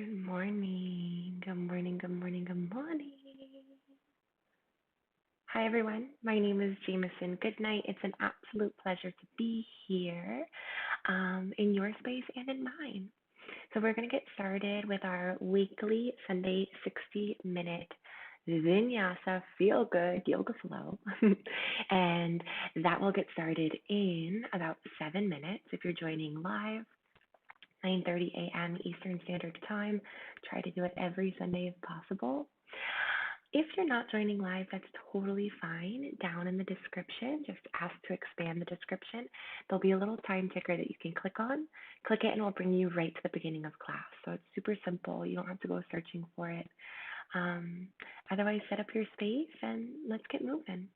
Good morning. Good morning. Good morning. Good morning. Hi, everyone. My name is Jamison Goodnight. It's an absolute pleasure to be here in your space and in mine. So, we're going to get started with our weekly Sunday 60-minute Vinyasa Feel Good Yoga Flow. And that will get started in about 7 minutes if you're joining live. 9:30 a.m. Eastern Standard Time. Try to do it every Sunday if possible. If you're not joining live, that's totally fine. Down in the description, just ask to expand the description. There'll be a little time ticker that you can click on. Click it and it'll bring you right to the beginning of class. So it's super simple. You don't have to go searching for it. Otherwise, set up your space and let's get moving.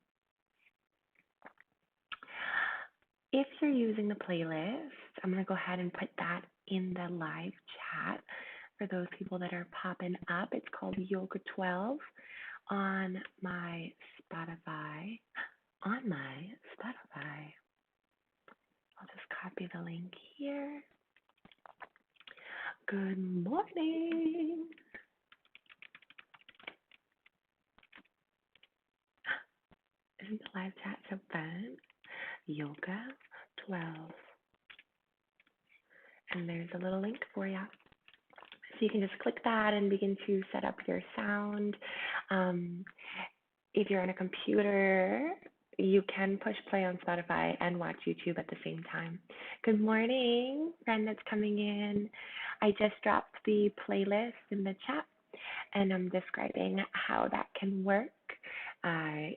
If you're using the playlist, I'm going to go ahead and put that in the live chat for those people that are popping up. It's called Yoga 12 on my Spotify. I'll just copy the link here. Good morning. Isn't the live chat so fun? Yoga 12. And there's a little link for you. So you can just click that and begin to set up your sound. If you're on a computer, you can push play on Spotify and watch YouTube at the same time. Good morning, friend that's coming in. I just dropped the playlist in the chat, and I'm describing how that can work.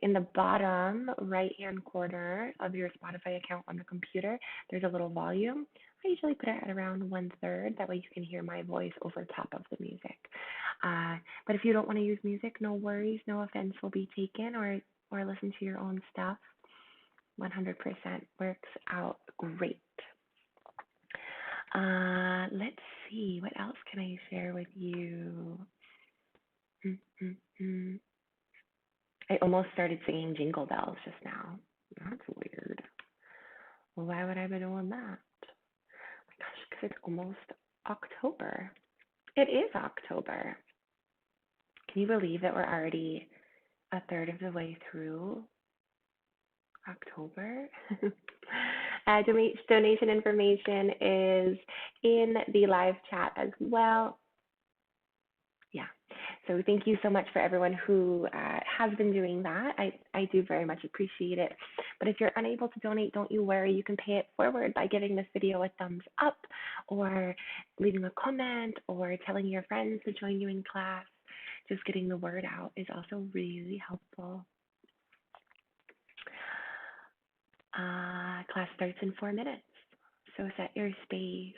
In the bottom right-hand corner of your Spotify account on the computer, there's a little volume. I usually put it at around 1/3. That way you can hear my voice over top of the music. But if you don't want to use music, no worries. No offense will be taken, or listen to your own stuff. 100% works out great. Let's see. What else can I share with you? I almost started singing Jingle Bells just now. That's weird. Well, why would I be doing that? Oh my gosh, because it's almost October. It is October. Can you believe that we're already a third of the way through October? Donation information is in the live chat as well. Yeah. So thank you so much for everyone who has been doing that. I do very much appreciate it. But if you're unable to donate, don't you worry. You can pay it forward by giving this video a thumbs up or leaving a comment or telling your friends to join you in class. Just getting the word out is also really helpful. Class starts in 4 minutes. So set your space.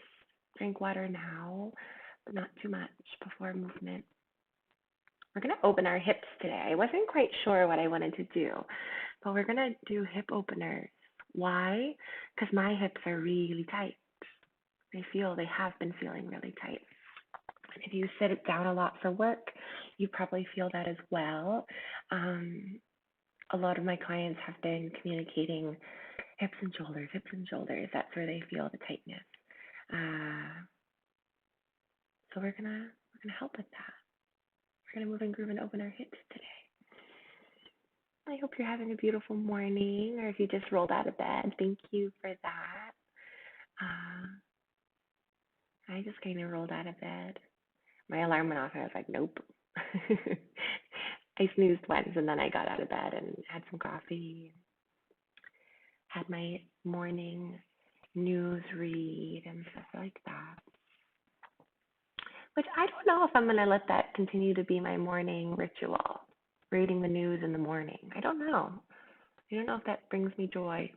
Drink water now, but not too much before movement. We're going to open our hips today. I wasn't quite sure what I wanted to do, but we're going to do hip openers. Why? Because my hips are really tight. They have been feeling really tight. And if you sit down a lot for work, you probably feel that as well. A lot of my clients have been communicating hips and shoulders. That's where they feel the tightness. So we're gonna help with that. We're gonna move and groove and open our hips today. I hope you're having a beautiful morning, or if you just rolled out of bed, thank you for that. I just kind of rolled out of bed. My alarm went off and I was like, nope. I snoozed once and then I got out of bed and had some coffee, had my morning news read and stuff like that. Which I don't know if I'm going to let that continue to be my morning ritual, reading the news in the morning. I don't know. I don't know if that brings me joy.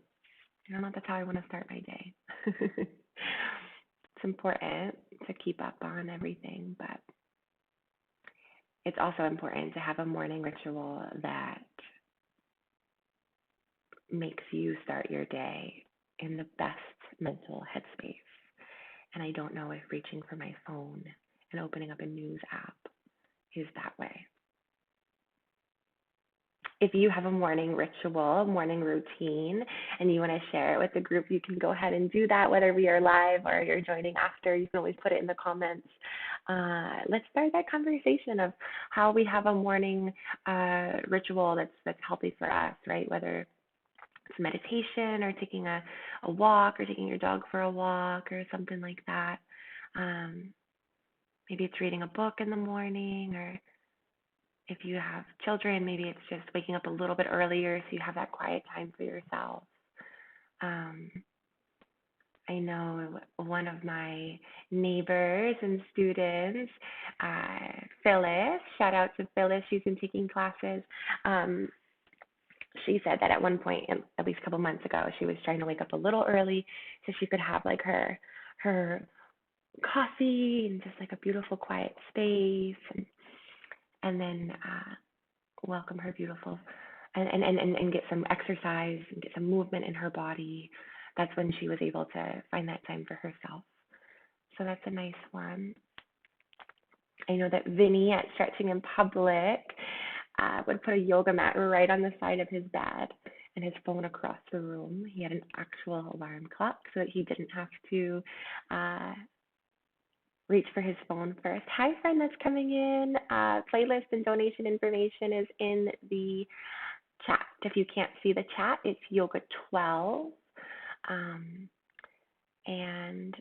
I don't know if that's how I want to start my day. It's important to keep up on everything, but it's also important to have a morning ritual that makes you start your day in the best mental headspace. And I don't know if reaching for my phone and opening up a news app is that way. if you have a morning ritual, a morning routine, and you want to share it with the group, you can go ahead and do that, whether we are live or you're joining after. You can always put it in the comments. Let's start that conversation of how we have a morning ritual that's healthy for us, right? Whether it's meditation or taking a walk or taking your dog for a walk or something like that. Maybe it's reading a book in the morning, or if you have children, maybe it's just waking up a little bit earlier so you have that quiet time for yourself. I know one of my neighbors and students, Phyllis, shout out to Phyllis, she's been taking classes. She said that at one point, at least a couple months ago, she was trying to wake up a little early so she could have like her coffee and just like a beautiful quiet space, and then welcome her beautiful and get some exercise and get some movement in her body. That's when she was able to find that time for herself. So that's a nice one. I know that Vinny at Stretching in Public would put a yoga mat right on the side of his bed and his phone across the room. He had an actual alarm clock so that he didn't have to reach for his phone first. Hi, friend that's coming in. Playlist and donation information is in the chat. If you can't see the chat, it's Yoga 12. And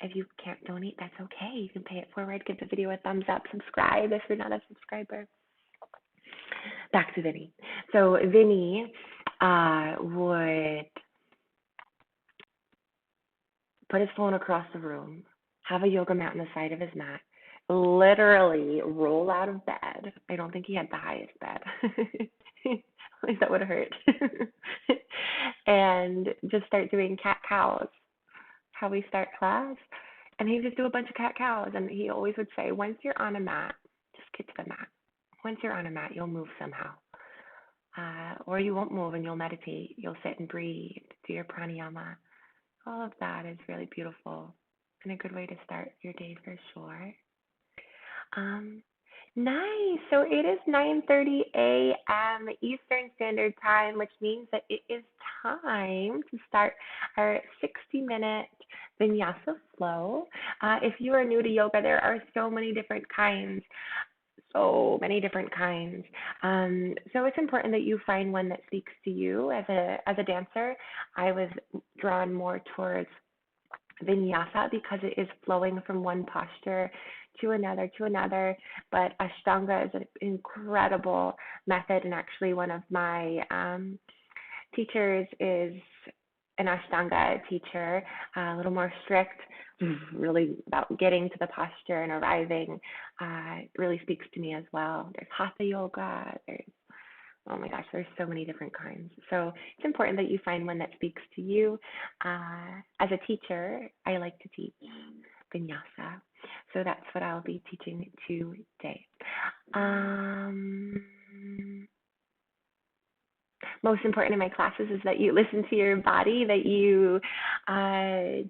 if you can't donate, that's okay. You can pay it forward, give the video a thumbs up, subscribe if you're not a subscriber. Back to Vinny. So Vinny would put his phone across the room, have a yoga mat on the side of his mat, literally roll out of bed. I don't think he had the highest bed. That would hurt. And just start doing cat cows, how we start class. And he would just do a bunch of cat cows. And he always would say, once you're on a mat, just get to the mat. Once you're on a mat, you'll move somehow. Or you won't move and you'll meditate. You'll sit and breathe, do your pranayama. All of that is really beautiful and a good way to start your day for sure. Nice. So it is 9:30 a.m. Eastern Standard Time, which means that it is time to start our 60-minute Vinyasa flow. If you are new to yoga, there are so many different kinds. So it's important that you find one that speaks to you. As a dancer, I was drawn more towards Vinyasa because it is flowing from one posture to another, but Ashtanga is an incredible method, and actually one of my teachers is an Ashtanga teacher, a little more strict, really about getting to the posture and arriving. It really speaks to me as well. There's Hatha Yoga, oh my gosh, there's so many different kinds. So it's important that you find one that speaks to you. As a teacher, I like to teach Vinyasa. So that's what I'll be teaching today. Most important in my classes is that you listen to your body, that you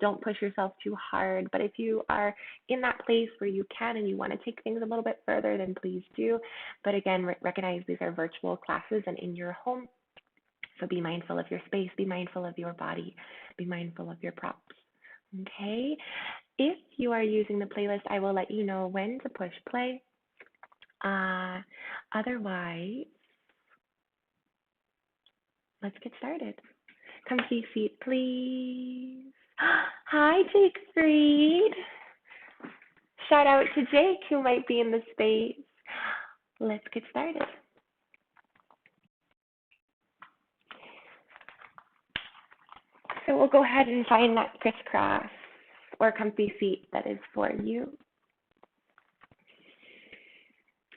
don't push yourself too hard. But if you are in that place where you can and you want to take things a little bit further, then please do. But again, recognize these are virtual classes and in your home. So be mindful of your space, be mindful of your body, be mindful of your props. Okay? If you are using the playlist, I will let you know when to push play. Otherwise, let's get started. Comfy feet, please. Hi, Jake Freed. Shout out to Jake, who might be in the space. Let's get started. So we'll go ahead and find that crisscross or comfy feet that is for you.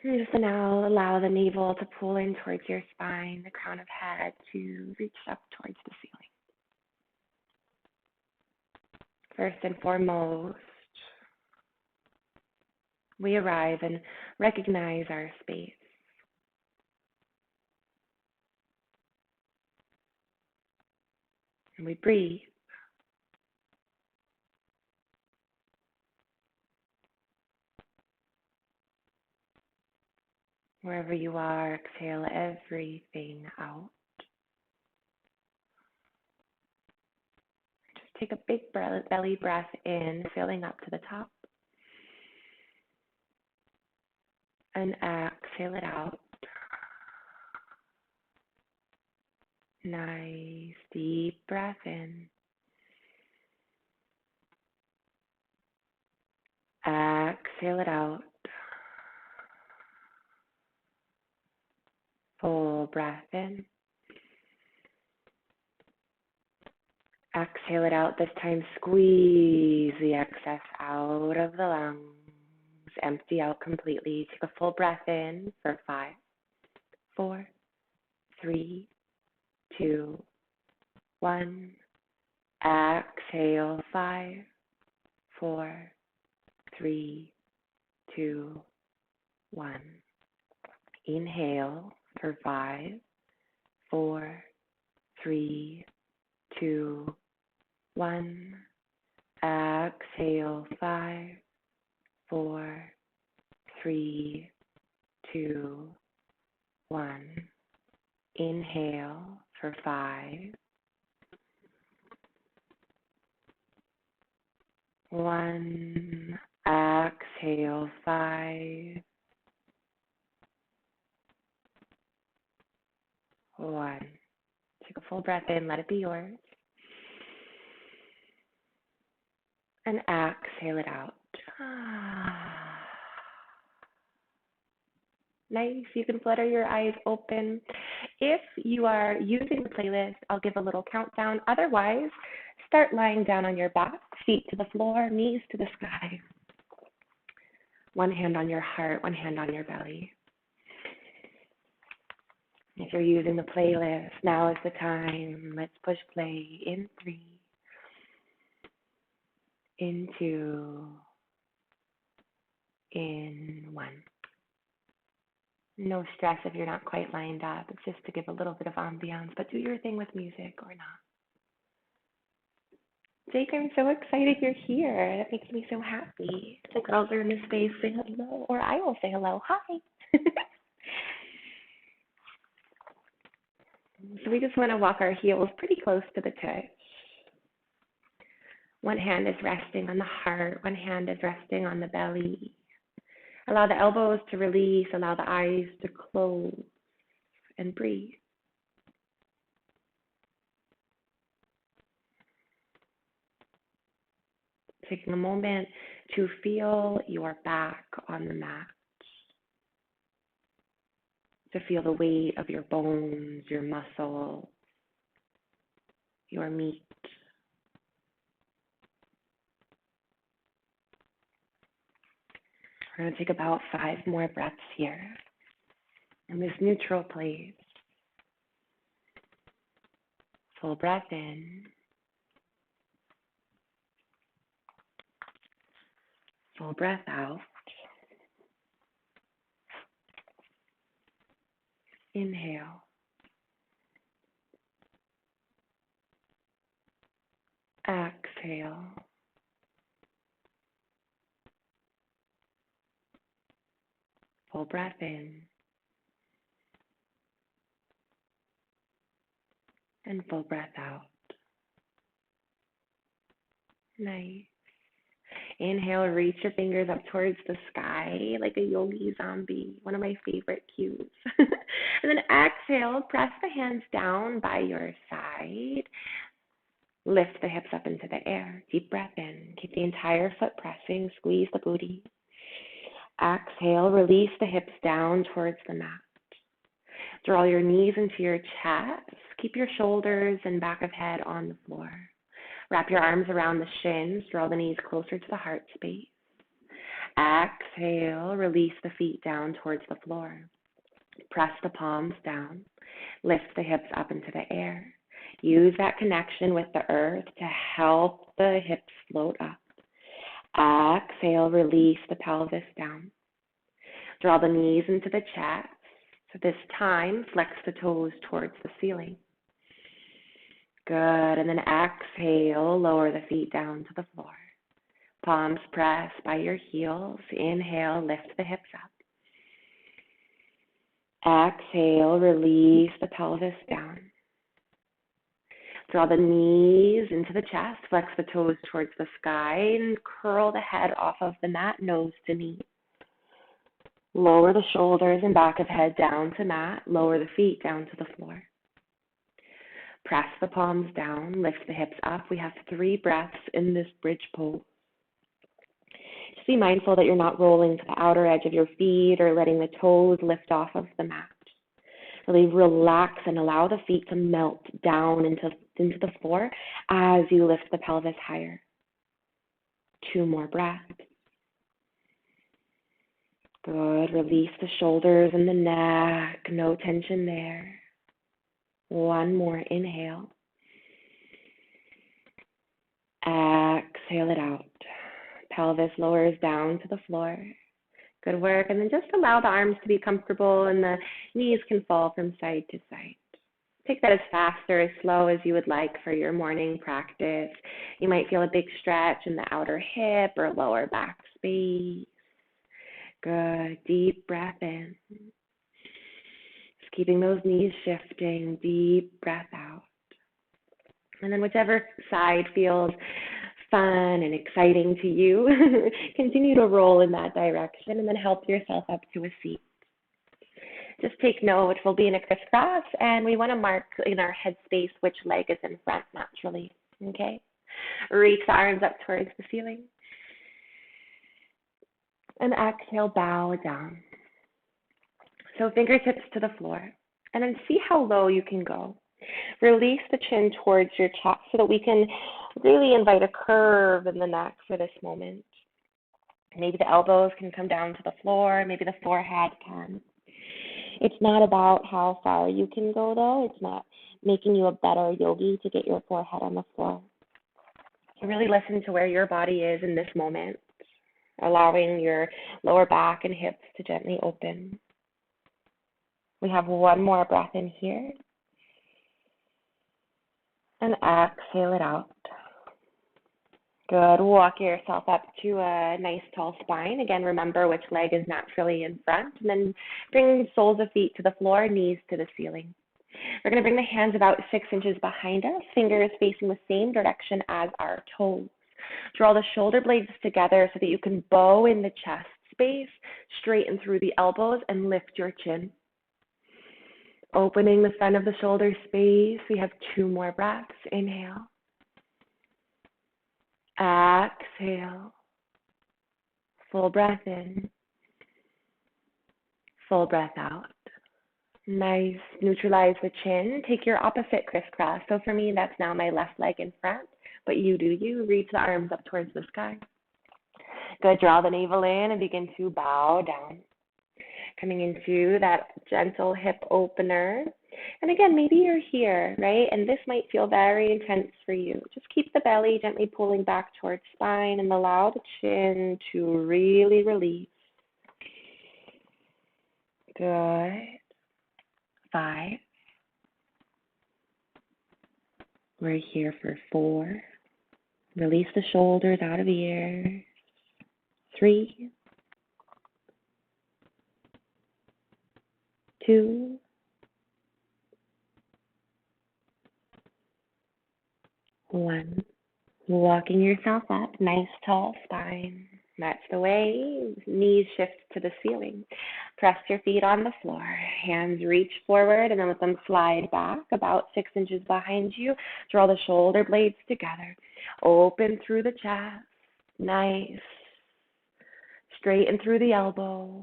And just now allow the navel to pull in towards your spine, the crown of head to reach up towards the ceiling. First and foremost, we arrive and recognize our space. And we breathe. Wherever wherever you are, exhale everything out. Just take a big belly breath in, filling up to the top. And exhale it out. Nice deep breath in. Exhale it out. Full breath in. Exhale it out. This time, squeeze the excess out of the lungs. Empty out completely. Take a full breath in for 5, 4, 3, 2, 1. Exhale, 5, 4, 3, 2, 1. Inhale for 5, 4, 3, 2, 1. Exhale, 5, 4, 3, 2, 1. Inhale for 5, 1. Exhale, 5, 1. Take a full breath in, let it be yours. And exhale it out. Nice. You can flutter your eyes open. If you are using the playlist, I'll give a little countdown. Otherwise, start lying down on your back, feet to the floor, knees to the sky. One hand on your heart, one hand on your belly. If you're using the playlist, now is the time. Let's push play in 3, in 2, in 1. No stress if you're not quite lined up. It's just to give a little bit of ambiance, but do your thing with music or not. Jake, I'm so excited you're here. That makes me so happy. The girls are in the space. Say hello, or I will say hello. Hi. So we just want to walk our heels pretty close to the touch. One hand is resting on the heart. One hand is resting on the belly. Allow the elbows to release. Allow the eyes to close and breathe. Taking a moment to feel your back on the mat. To feel the weight of your bones, your muscles, your meat. We're going to take about 5 more breaths here in this neutral place. Full breath in. Full breath out. Inhale. Exhale. Full breath in. And full breath out. Nice. Inhale, reach your fingers up towards the sky like a yogi zombie, one of my favorite cues. And then exhale, press the hands down by your side. Lift the hips up into the air. Deep breath in. Keep the entire foot pressing. Squeeze the booty. Exhale, release the hips down towards the mat. Draw your knees into your chest. Keep your shoulders and back of head on the floor. Wrap your arms around the shins. Draw the knees closer to the heart space. Exhale, release the feet down towards the floor. Press the palms down. Lift the hips up into the air. Use that connection with the earth to help the hips float up. Exhale, release the pelvis down. Draw the knees into the chest. So this time, flex the toes towards the ceiling. Good, and then exhale, lower the feet down to the floor. Palms press by your heels. Inhale, lift the hips up. Exhale, release the pelvis down. Draw the knees into the chest, flex the toes towards the sky, and curl the head off of the mat, nose to knee. Lower the shoulders and back of head down to mat. Lower the feet down to the floor. Press the palms down, lift the hips up. We have 3 breaths in this bridge pose. Just be mindful that you're not rolling to the outer edge of your feet or letting the toes lift off of the mat. Really relax and allow the feet to melt down into the floor as you lift the pelvis higher. 2 more breaths. Good. Release the shoulders and the neck. No tension there. 1 more. Inhale. Exhale it out. Pelvis lowers down to the floor. Good work. And then just allow the arms to be comfortable and the knees can fall from side to side. Take that as fast or as slow as you would like for your morning practice. You might feel a big stretch in the outer hip or lower back space. Good. Deep breath in. Just keeping those knees shifting. Deep breath out. And then whichever side feels fun and exciting to you, continue to roll in that direction and then help yourself up to a seat. Just take note, we'll be in a crisscross and we want to mark in our headspace which leg is in front naturally, okay? Reach the arms up towards the ceiling. And exhale, bow down. So fingertips to the floor. And then see how low you can go. Release the chin towards your chest so that we can really invite a curve in the neck for this moment. Maybe the elbows can come down to the floor. Maybe the forehead can. It's not about how far you can go, though. It's not making you a better yogi to get your forehead on the floor. So really listen to where your body is in this moment, allowing your lower back and hips to gently open. We have 1 more breath in here. And exhale it out. Good. Walk yourself up to a nice tall spine. Again, remember which leg is naturally in front. And then bring soles of feet to the floor, knees to the ceiling. We're going to bring the hands about 6 inches behind us, fingers facing the same direction as our toes. Draw the shoulder blades together so that you can bow in the chest space, straighten through the elbows, and lift your chin. Opening the front of the shoulder space. We have 2 more breaths. Inhale. Exhale. Full breath in. Full breath out. Nice. Neutralize the chin. Take your opposite crisscross. So for me, that's now my left leg in front. But you do you. Reach the arms up towards the sky. Good. Draw the navel in and begin to bow down. Coming into that gentle hip opener. And again, maybe you're here, right? And this might feel very intense for you. Just keep the belly gently pulling back towards spine and allow the chin to really release. Good. 5. We're here for 4. Release the shoulders out of ears. 3. 2. 1. Walking yourself up, nice tall spine. That's the way. Knees shift to the ceiling. Press your feet on the floor. Hands reach forward and then let them slide back about 6 inches behind you. Draw the shoulder blades together. Open through the chest. Nice. Straighten through the elbow.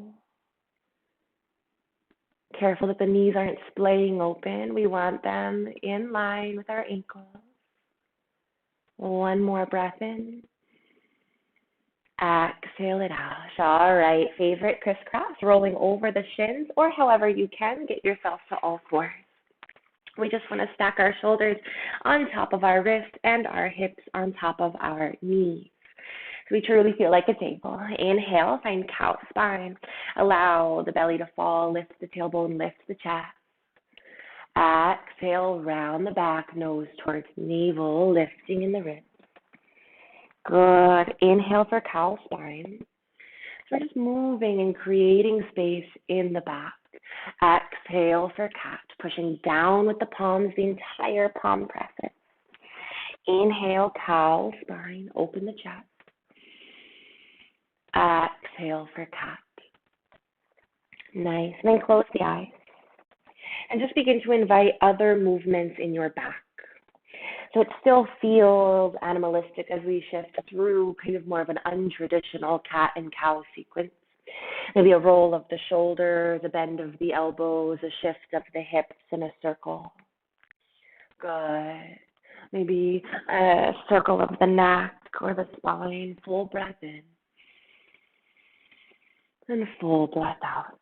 Careful that the knees aren't splaying open. We want them in line with our ankles. 1 more breath in. Exhale it out. All right, favorite crisscross, rolling over the shins, or however you can, get yourself to all 4s. We just want to stack our shoulders on top of our wrists and our hips on top of our knees. So we truly feel like a table. Inhale, find cow spine. Allow the belly to fall, lift the tailbone, lift the chest. Exhale, round the back, nose towards navel, lifting in the ribs. Good. Inhale for cow spine. So we're just moving and creating space in the back. Exhale for cat, pushing down with the palms, the entire palm presses. Inhale, cow, spine, open the chest. Exhale for cat. Nice. And then close the eyes. And just begin to invite other movements in your back. So it still feels animalistic as we shift through kind of more of an untraditional cat and cow sequence. Maybe a roll of the shoulders, a bend of the elbows, a shift of the hips in a circle. Good. Maybe a circle of the neck or the spine. Full breath in. And full breath out.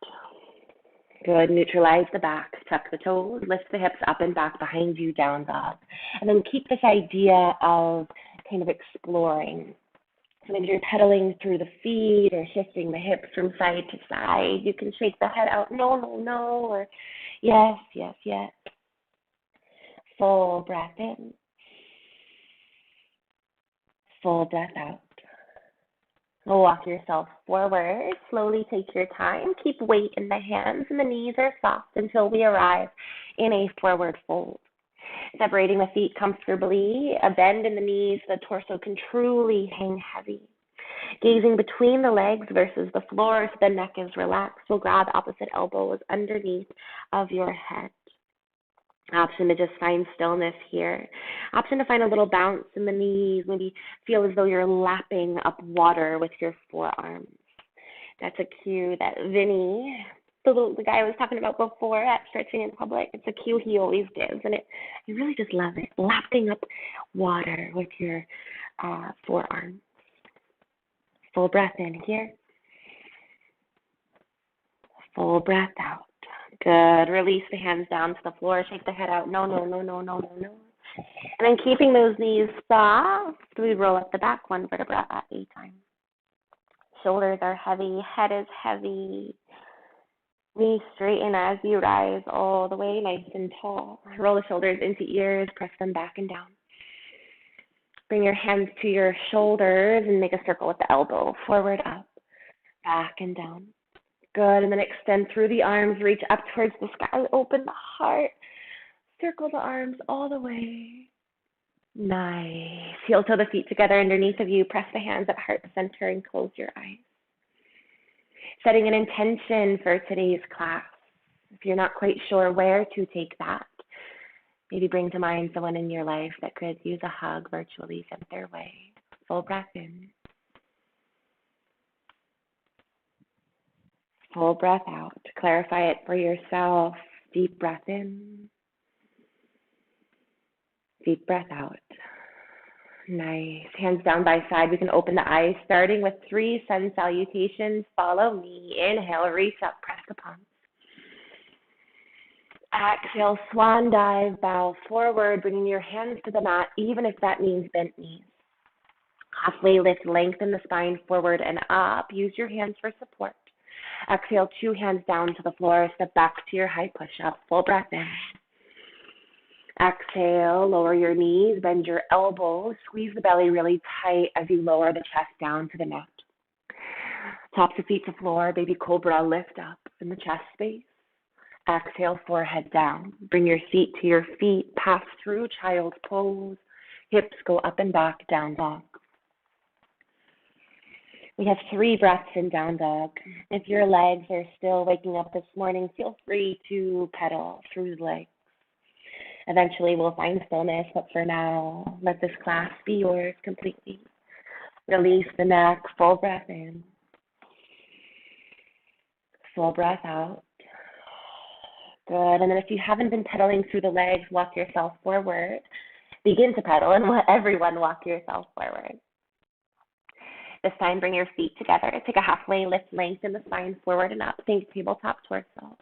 Good. Neutralize the back. Tuck the toes. Lift the hips up and back behind you, down dog. And then keep this idea of kind of exploring. So maybe you're pedaling through the feet or shifting the hips from side to side. You can shake the head out. No, no, no. Or yes, yes, yes. Full breath in. Full breath out. Walk yourself forward. Slowly take your time. Keep weight in the hands and the knees are soft until we arrive in a forward fold. Separating the feet comfortably, a bend in the knees, the torso can truly hang heavy. Gazing between the legs versus the floor so the neck is relaxed. We'll grab opposite elbows underneath of your head. Option to just find stillness here. Option to find a little bounce in the knees. Maybe feel as though you're lapping up water with your forearms. That's a cue that Vinny, the guy I was talking about before at Stretching in Public, it's a cue he always gives. And I really just love it. Lapping up water with your forearms. Full breath in here. Full breath out. Good. Release the hands down to the floor. Shake the head out. No, no, no, no, no, no, no. And then keeping those knees soft, we roll up the back one vertebra at a time. Shoulders are heavy. Head is heavy. Knees straighten as you rise all the way nice and tall. Roll the shoulders into ears. Press them back and down. Bring your hands to your shoulders and make a circle with the elbow. Forward, up, back, and down. Good, and then extend through the arms, reach up towards the sky, open the heart, circle the arms all the way. Nice. Heel toe the feet together underneath of you, press the hands at heart center and close your eyes. Setting an intention for today's class. If you're not quite sure where to take that, maybe bring to mind someone in your life that could use a hug virtually sent their way. Full breath in. Full breath out. Clarify it for yourself. Deep breath in. Deep breath out. Nice. Hands down by side. We can open the eyes, starting with 3 sun salutations. Follow me. Inhale, reach up, press the palms. Exhale, swan dive, bow forward, bringing your hands to the mat, even if that means bent knees. Halfway lift, lengthen the spine forward and up. Use your hands for support. Exhale, 2 hands down to the floor. Step back to your high push-up. Full breath in. Exhale, lower your knees, bend your elbows. Squeeze the belly really tight as you lower the chest down to the mat. Tops of feet to floor, baby cobra, lift up in the chest space. Exhale, forehead down. Bring your seat to your feet. Pass through child's pose. Hips go up and back, down dog. We have 3 breaths in down dog. If your legs are still waking up this morning, feel free to pedal through the legs. Eventually we'll find stillness, but for now, let this class be yours completely. Release the neck, full breath in. Full breath out. Good, and then if you haven't been pedaling through the legs, walk yourself forward. Begin to pedal and let everyone walk yourself forward. This time, bring your feet together. Take a halfway lift, lengthen the spine forward and up. Think tabletop torso.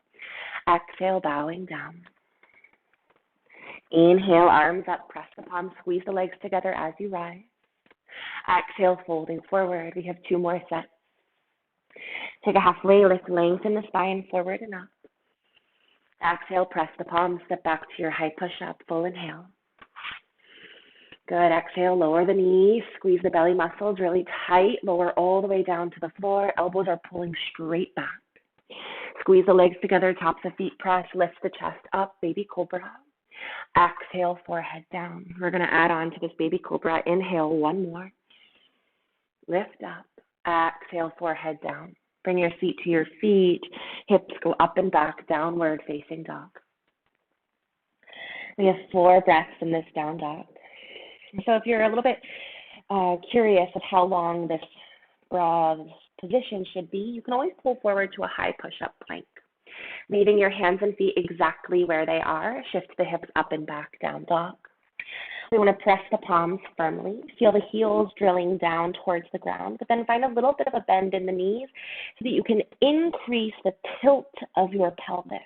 Exhale, bowing down. Inhale, arms up, press the palms, squeeze the legs together as you rise. Exhale, folding forward. We have 2 more sets. Take a halfway lift, lengthen the spine forward and up. Exhale, press the palms, step back to your high push-up, full inhale. Good, exhale, lower the knees, squeeze the belly muscles really tight, lower all the way down to the floor. Elbows are pulling straight back. Squeeze the legs together, tops of feet press, lift the chest up, baby cobra. Exhale, forehead down. We're going to add on to this baby cobra. Inhale, one more. Lift up. Exhale, forehead down. Bring your seat to your feet. Hips go up and back, downward facing dog. We have 4 breaths in this down dog. So if you're a little bit curious of how long this position should be, you can always pull forward to a high push-up plank. Leaving your hands and feet exactly where they are. Shift the hips up and back, down dog. We want to press the palms firmly. Feel the heels drilling down towards the ground, but then find a little bit of a bend in the knees so that you can increase the tilt of your pelvis.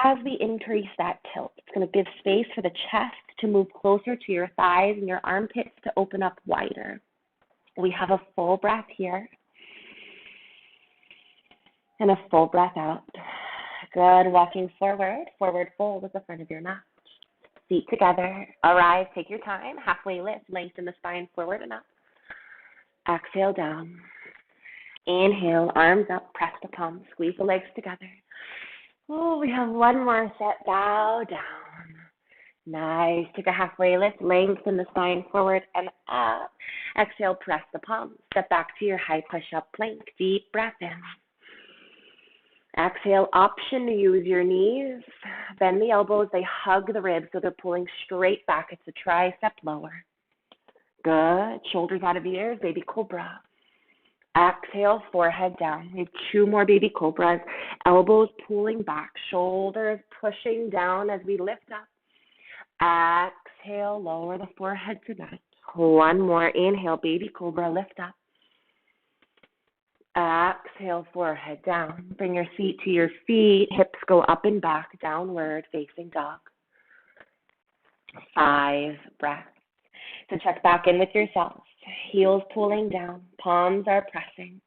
As we increase that tilt, it's going to give space for the chest to move closer to your thighs and your armpits to open up wider. We have a full breath here and a full breath out. Good. Walking forward, forward fold at the front of your mat. Feet together. Arise. Take your time. Halfway lift. Lengthen the spine forward and up. Exhale down. Inhale. Arms up. Press the palms. Squeeze the legs together. Oh, we have one more set. Bow down. Nice. Take a halfway lift. Lengthen the spine forward and up. Exhale. Press the palms. Step back to your high push-up plank. Deep breath in. Exhale, option to use your knees. Bend the elbows. They hug the ribs, so they're pulling straight back. It's a tricep lower. Good. Shoulders out of ears, baby cobra. Exhale, forehead down. We have 2 more baby cobras. Elbows pulling back, shoulders pushing down as we lift up. Exhale, lower the forehead to that. One more. Inhale, baby cobra, lift up. Exhale, forehead down. Bring your seat to your feet. Hips go up and back, downward, facing dog. 5 breaths. So check back in with yourself. Heels pulling down. Palms are pressing.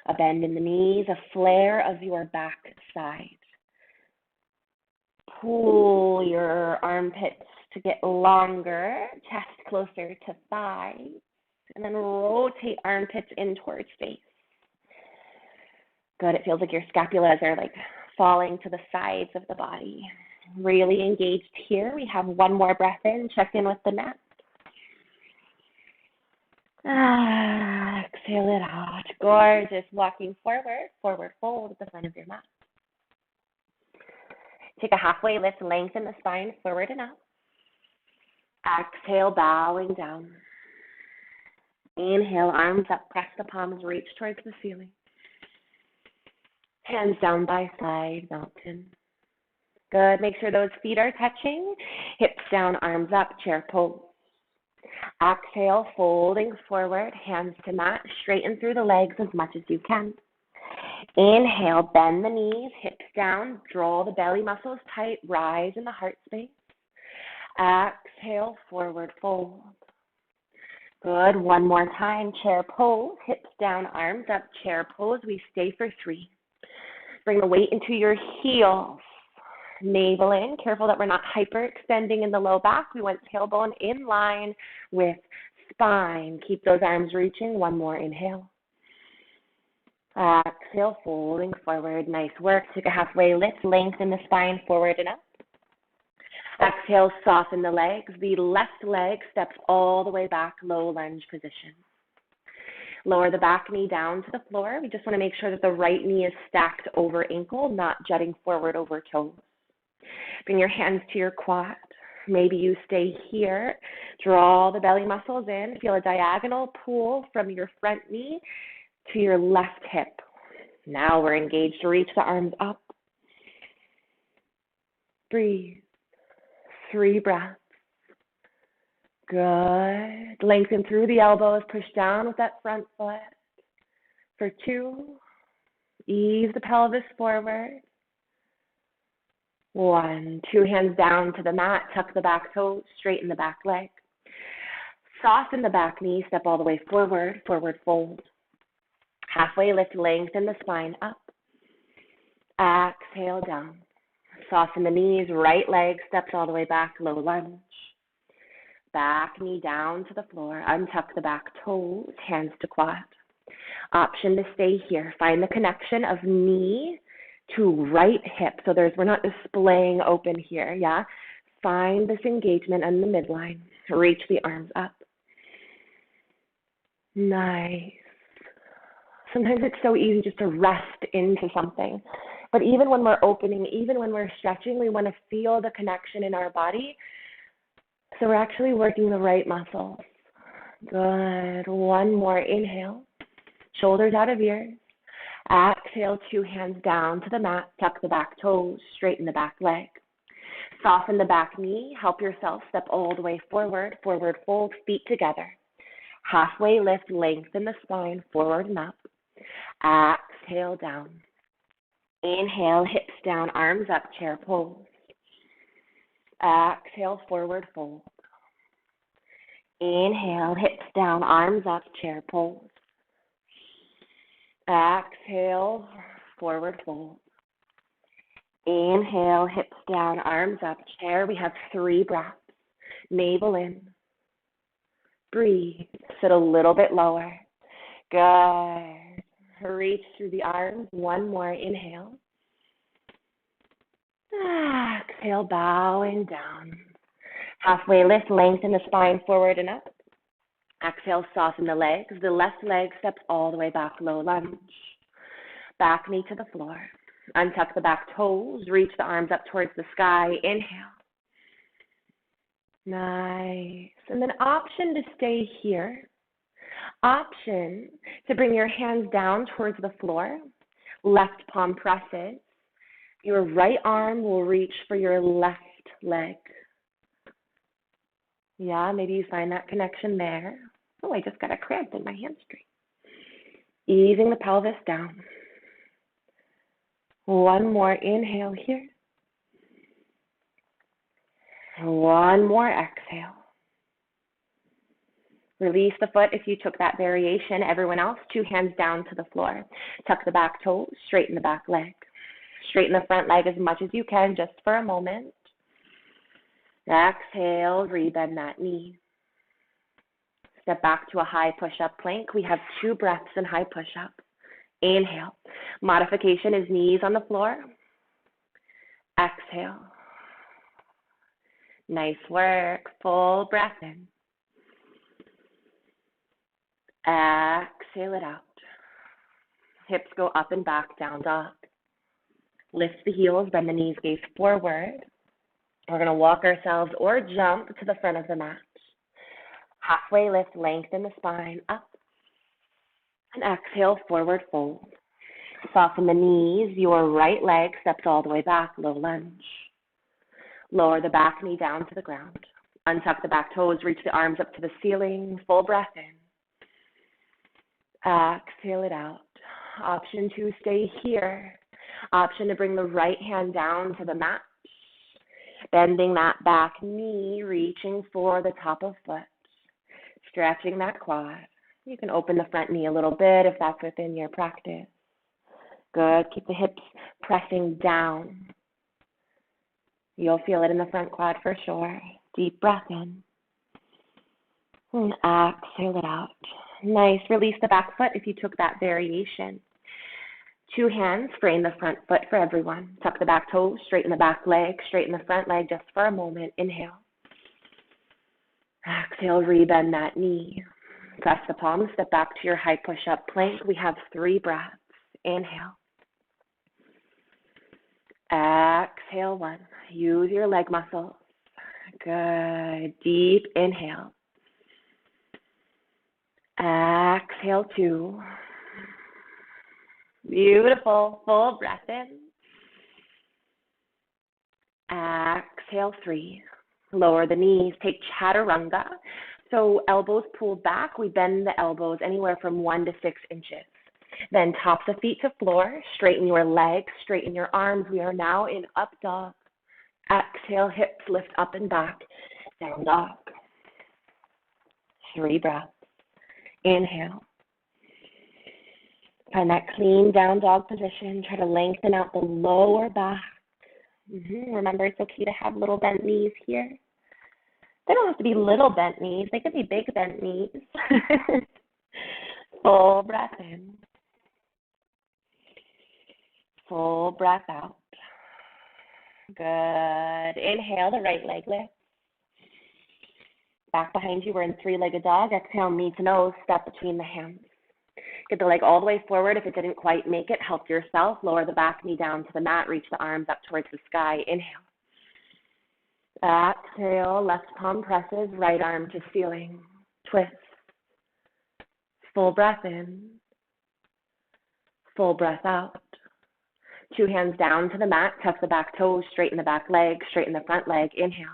A bend in the knees, a flare of your back side. Pull your armpits to get longer, chest closer to thighs, and then rotate armpits in towards face. Good. It feels like your scapulas are like falling to the sides of the body. Really engaged here. We have one more breath in. Check in with the neck. Exhale it out. Gorgeous. Walking forward. Forward fold at the front of your mat. Take a halfway lift. Lengthen the spine forward and up. Exhale, bowing down. Inhale, arms up. Press the palms. Reach towards the ceiling. Hands down by side, mountain. Good. Make sure those feet are touching. Hips down, arms up, chair pose. Exhale, folding forward, hands to mat. Straighten through the legs as much as you can. Inhale, bend the knees, hips down. Draw the belly muscles tight. Rise in the heart space. Exhale, forward fold. Good. One more time. Chair pose. Hips down, arms up, chair pose. We stay for 3. Bring the weight into your heels. Navel in. Careful that we're not hyperextending in the low back. We want tailbone in line with spine. Keep those arms reaching. One more inhale. Exhale, folding forward. Nice work. Take a halfway lift. Lengthen the spine forward and up. Exhale, soften the legs. The left leg steps all the way back, low lunge position. Lower the back knee down to the floor. We just want to make sure that the right knee is stacked over ankle, not jutting forward over toes. Bring your hands to your quad. Maybe you stay here. Draw the belly muscles in. Feel a diagonal pull from your front knee to your left hip. Now we're engaged to reach the arms up. Breathe. 3 breaths. Good. Lengthen through the elbows. Push down with that front foot. For 2. Ease the pelvis forward. 1. 2 hands down to the mat. Tuck the back toes. Straighten the back leg. Soften the back knee. Step all the way forward. Forward fold. Halfway lift. Lengthen the spine up. Exhale down. Soften the knees. Right leg steps all the way back. Low lunge. Back knee down to the floor. Untuck the back toes. Hands to quad. Option to stay here. Find the connection of knee to right hip. So we're not displaying open here, yeah? Find this engagement in the midline. Reach the arms up. Nice. Sometimes it's so easy just to rest into something. But even when we're opening, even when we're stretching, we want to feel the connection in our body. So we're actually working the right muscles. Good. One more. Inhale. Shoulders out of ears. Exhale, 2 hands down to the mat. Tuck the back toes, straighten the back leg. Soften the back knee. Help yourself step all the way forward. Forward fold, feet together. Halfway lift, lengthen the spine, forward and up. Exhale, down. Inhale, hips down, arms up, chair pose. Exhale, forward fold. Inhale, hips down, arms up, chair pose. Exhale, forward fold. Inhale, hips down, arms up, chair. We have 3 breaths. Navel in. Breathe. Sit a little bit lower. Good. Reach through the arms. One more. Inhale. Exhale, bowing down. Halfway lift, lengthen the spine forward and up. Exhale, soften the legs. The left leg steps all the way back, low lunge. Back knee to the floor. Untuck the back toes. Reach the arms up towards the sky. Inhale. Nice. And then option to stay here. Option to bring your hands down towards the floor. Left palm presses. Your right arm will reach for your left leg. Yeah, maybe you find that connection there. Oh, I just got a cramp in my hamstring. Easing the pelvis down. One more inhale here. One more exhale. Release the foot if you took that variation. Everyone else, 2 hands down to the floor. Tuck the back toes, straighten the back leg. Straighten the front leg as much as you can just for a moment. Exhale, rebend that knee. Step back to a high push-up plank. We have 2 breaths in high push-up. Inhale. Modification is knees on the floor. Exhale. Nice work. Full breath in. Exhale it out. Hips go up and back, down dog. Lift the heels, bend the knees, gaze forward. We're going to walk ourselves or jump to the front of the mat. Halfway lift, lengthen the spine, up. And exhale, forward fold. Soften the knees. Your right leg steps all the way back, low lunge. Lower the back knee down to the ground. Untuck the back toes, reach the arms up to the ceiling. Full breath in. Exhale it out. Option to stay here. Option to bring the right hand down to the mat. Bending that back knee, reaching for the top of foot. Stretching that quad. You can open the front knee a little bit if that's within your practice. Good. Keep the hips pressing down. You'll feel it in the front quad for sure. Deep breath in. And exhale it out. Nice. Release the back foot if you took that variation. 2 hands, frame the front foot for everyone. Tuck the back toes, straighten the back leg, straighten the front leg just for a moment. Inhale. Exhale, rebend that knee. Press the palms, step back to your high push-up plank. We have 3 breaths. Inhale. Exhale, 1. Use your leg muscles. Good. Deep inhale. Exhale, 2. Beautiful. Full breath in. Exhale, 3. Lower the knees. Take chaturanga. So elbows pulled back. We bend the elbows anywhere from 1 to 6 inches. Then tops of feet to floor. Straighten your legs. Straighten your arms. We are now in up dog. Exhale, hips lift up and back. Down dog. 3 breaths. Inhale. Find that clean down dog position. Try to lengthen out the lower back. Remember, it's okay to have little bent knees here. They don't have to be little bent knees. They could be big bent knees. Full breath in. Full breath out. Good. Inhale, the right leg lifts. Back behind you, we're in three-legged dog. Exhale, knee to nose, step between the hands. Get the leg all the way forward. If it didn't quite make it, help yourself. Lower the back knee down to the mat. Reach the arms up towards the sky. Inhale. Exhale, left palm presses, right arm to ceiling. Twist. Full breath in. Full breath out. Two hands down to the mat. Tuck the back toes, straighten the back leg, straighten the front leg. Inhale.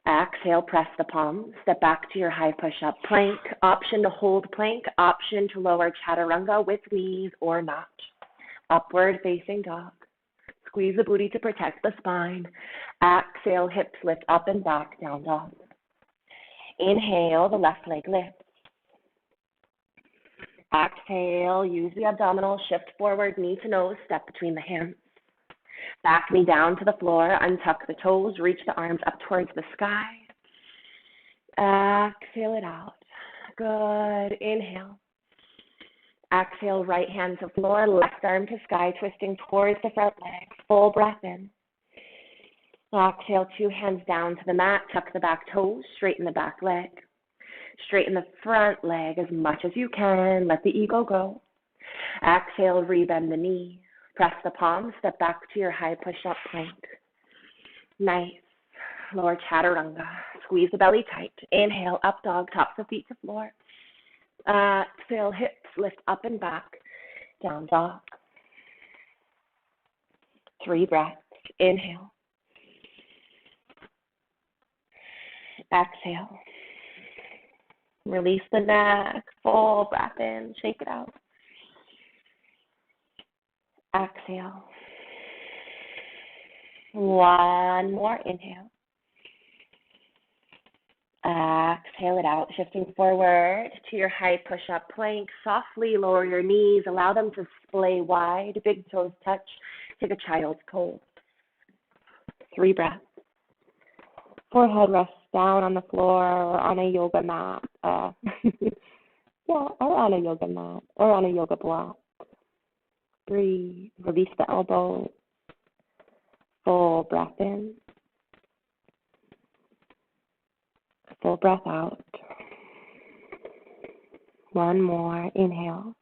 Exhale, press the palms. Step back to your high push-up plank. Option to hold plank. Option to lower chaturanga with knees or not. Upward facing dog. Squeeze the booty to protect the spine. Exhale, hips lift up and back, down dog. Inhale, the left leg lifts. Exhale, use the abdominal, shift forward, knee to nose, step between the hands. Back knee down to the floor, untuck the toes, reach the arms up towards the sky. Exhale it out. Good. Inhale. Exhale, right hand to floor, left arm to sky, twisting towards the front leg. Full breath in. Exhale, two hands down to the mat, tuck the back toes, straighten the back leg. Straighten the front leg as much as you can. Let the ego go. Exhale, rebend the knee. Press the palms, step back to your high push-up plank. Nice. Lower chaturanga. Squeeze the belly tight. Inhale, up dog, tops of feet to floor. Exhale, hips lift up and back. Down dog. 3 breaths. Inhale. Exhale. Release the neck. Full breath in. Shake it out. Exhale. One more. Inhale. Exhale it out. Shifting forward to your high push-up plank. Softly lower your knees. Allow them to splay wide. Big toes touch. Take a child's pose. 3 breaths. Forehead rests down on the floor or on a yoga mat. Or on a yoga mat or on a yoga block. Breathe. Release the elbows. Full breath in. Full breath out. One more. Inhale.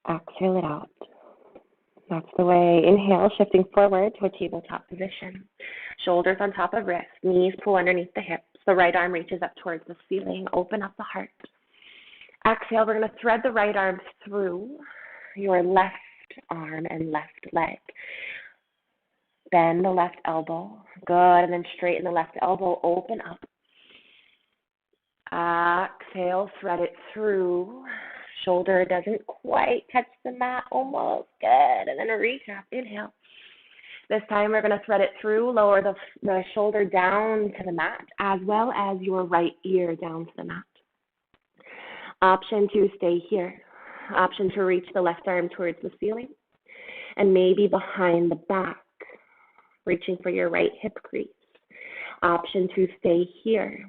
Exhale it out. That's the way. Inhale, shifting forward to a tabletop position. Shoulders on top of wrists. Knees pull underneath the hips. The right arm reaches up towards the ceiling. Open up the heart. Exhale, we're going to thread the right arm through your left arm and left leg. Bend the left elbow. Good. And then straighten the left elbow. Open up. Exhale, thread it through. Shoulder doesn't quite touch the mat. Almost. Good. And then a recap. Inhale. This time we're going to thread it through. Lower the shoulder down to the mat as well as your right ear down to the mat. Option to stay here. Option to reach the left arm towards the ceiling and maybe behind the back, reaching for your right hip crease. Option to stay here.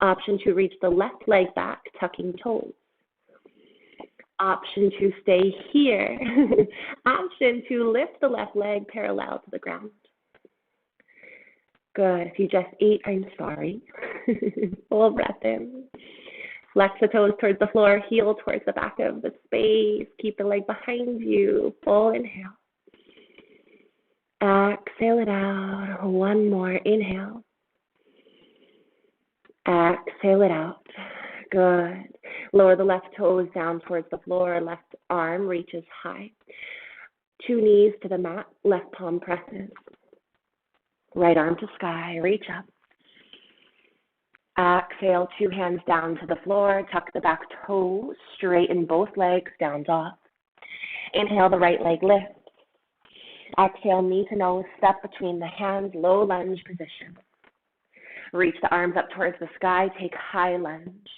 Option to reach the left leg back, tucking toes. Option to stay here. Option to lift the left leg parallel to the ground. Good. If you just ate, I'm sorry. Full breath in. Flex the toes towards the floor, heel towards the back of the space. Keep the leg behind you. Full inhale. Exhale it out. One more. Inhale. Exhale it out. Good. Lower the left toes down towards the floor. Left arm reaches high. 2 knees to the mat. Left palm presses. Right arm to sky. Reach up. Exhale, 2 hands down to the floor. Tuck the back toes. Straighten both legs. Down dog. Inhale, the right leg lifts. Exhale, knee to nose. Step between the hands. Low lunge position. Reach the arms up towards the sky. Take high lunge.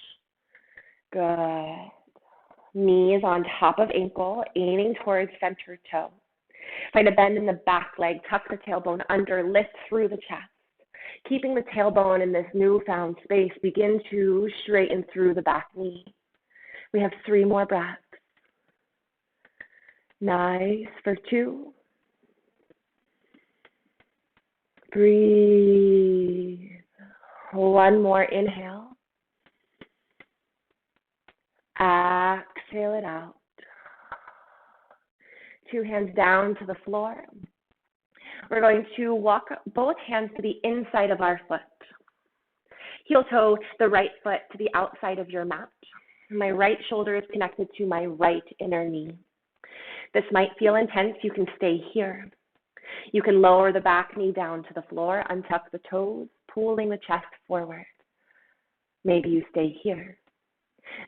Good. Knees on top of ankle, aiming towards center toe. Find a bend in the back leg. Tuck the tailbone under. Lift through the chest. Keeping the tailbone in this newfound space, begin to straighten through the back knee. We have 3 more breaths. Nice for 2. Breathe. 1 more inhale. Exhale it out. 2 hands down to the floor. We're going to walk both hands to the inside of our foot. Heel toe the right foot to the outside of your mat. My right shoulder is connected to my right inner knee. This might feel intense. You can stay here. You can lower the back knee down to the floor, untuck the toes, pulling the chest forward. Maybe you stay here.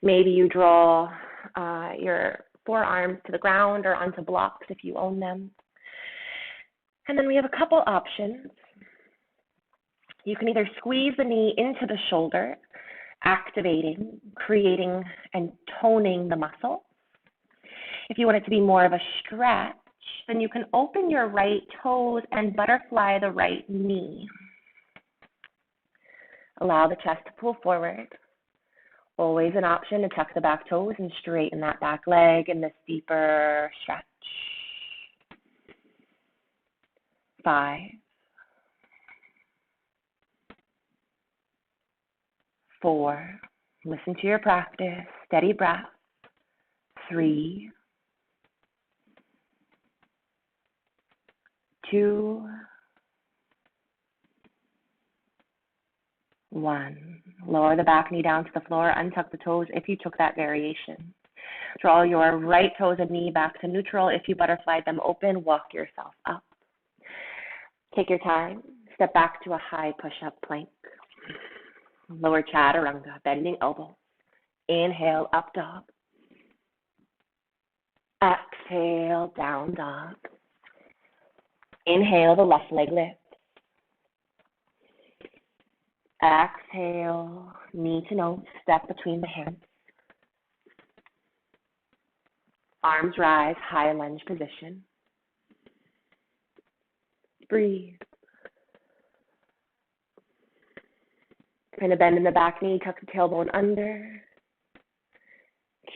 Maybe you draw your forearms to the ground or onto blocks if you own them. And then we have a couple options. You can either squeeze the knee into the shoulder, activating, creating, and toning the muscle. If you want it to be more of a stretch, then you can open your right toes and butterfly the right knee. Allow the chest to pull forward. Always an option to tuck the back toes and straighten that back leg in this deeper stretch. 5, 4, listen to your practice, steady breath. 3, 2, 1. Lower the back knee down to the floor, untuck the toes if you took that variation. Draw your right toes and knee back to neutral. If you butterfly them open, walk yourself up. Take your time. Step back to a high push-up plank. Lower chaturanga, bending elbows. Inhale, up dog. Exhale, down dog. Inhale, the left leg lifts. Exhale, knee to nose, step between the hands. Arms rise, high lunge position. Breathe. Kind of bend in the back knee, tuck the tailbone under.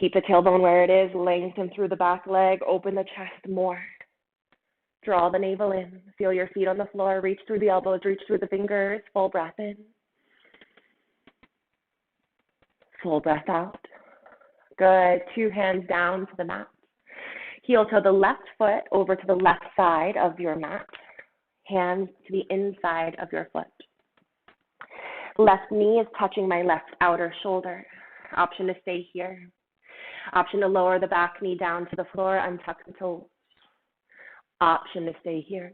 Keep the tailbone where it is, lengthen through the back leg, open the chest more. Draw the navel in, feel your feet on the floor, reach through the elbows, reach through the fingers, full breath in. Full breath out. Good, 2 hands down to the mat. Heel toe the left foot over to the left side of your mat. Hands to the inside of your foot. Left knee is touching my left outer shoulder. Option to stay here. Option to lower the back knee down to the floor, untuck the toes. Option to stay here.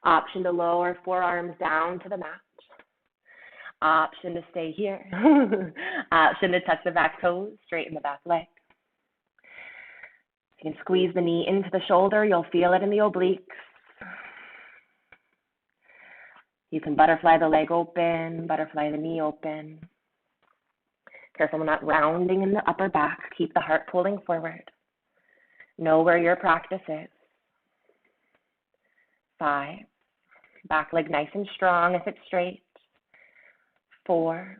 Option to lower forearms down to the mat. Option to stay here. Option to touch the back toes, straighten the back leg. You can squeeze the knee into the shoulder. You'll feel it in the obliques. You can butterfly the leg open, butterfly the knee open. Careful not rounding in the upper back. Keep the heart pulling forward. Know where your practice is. 5. Back leg nice and strong if it's straight. 4.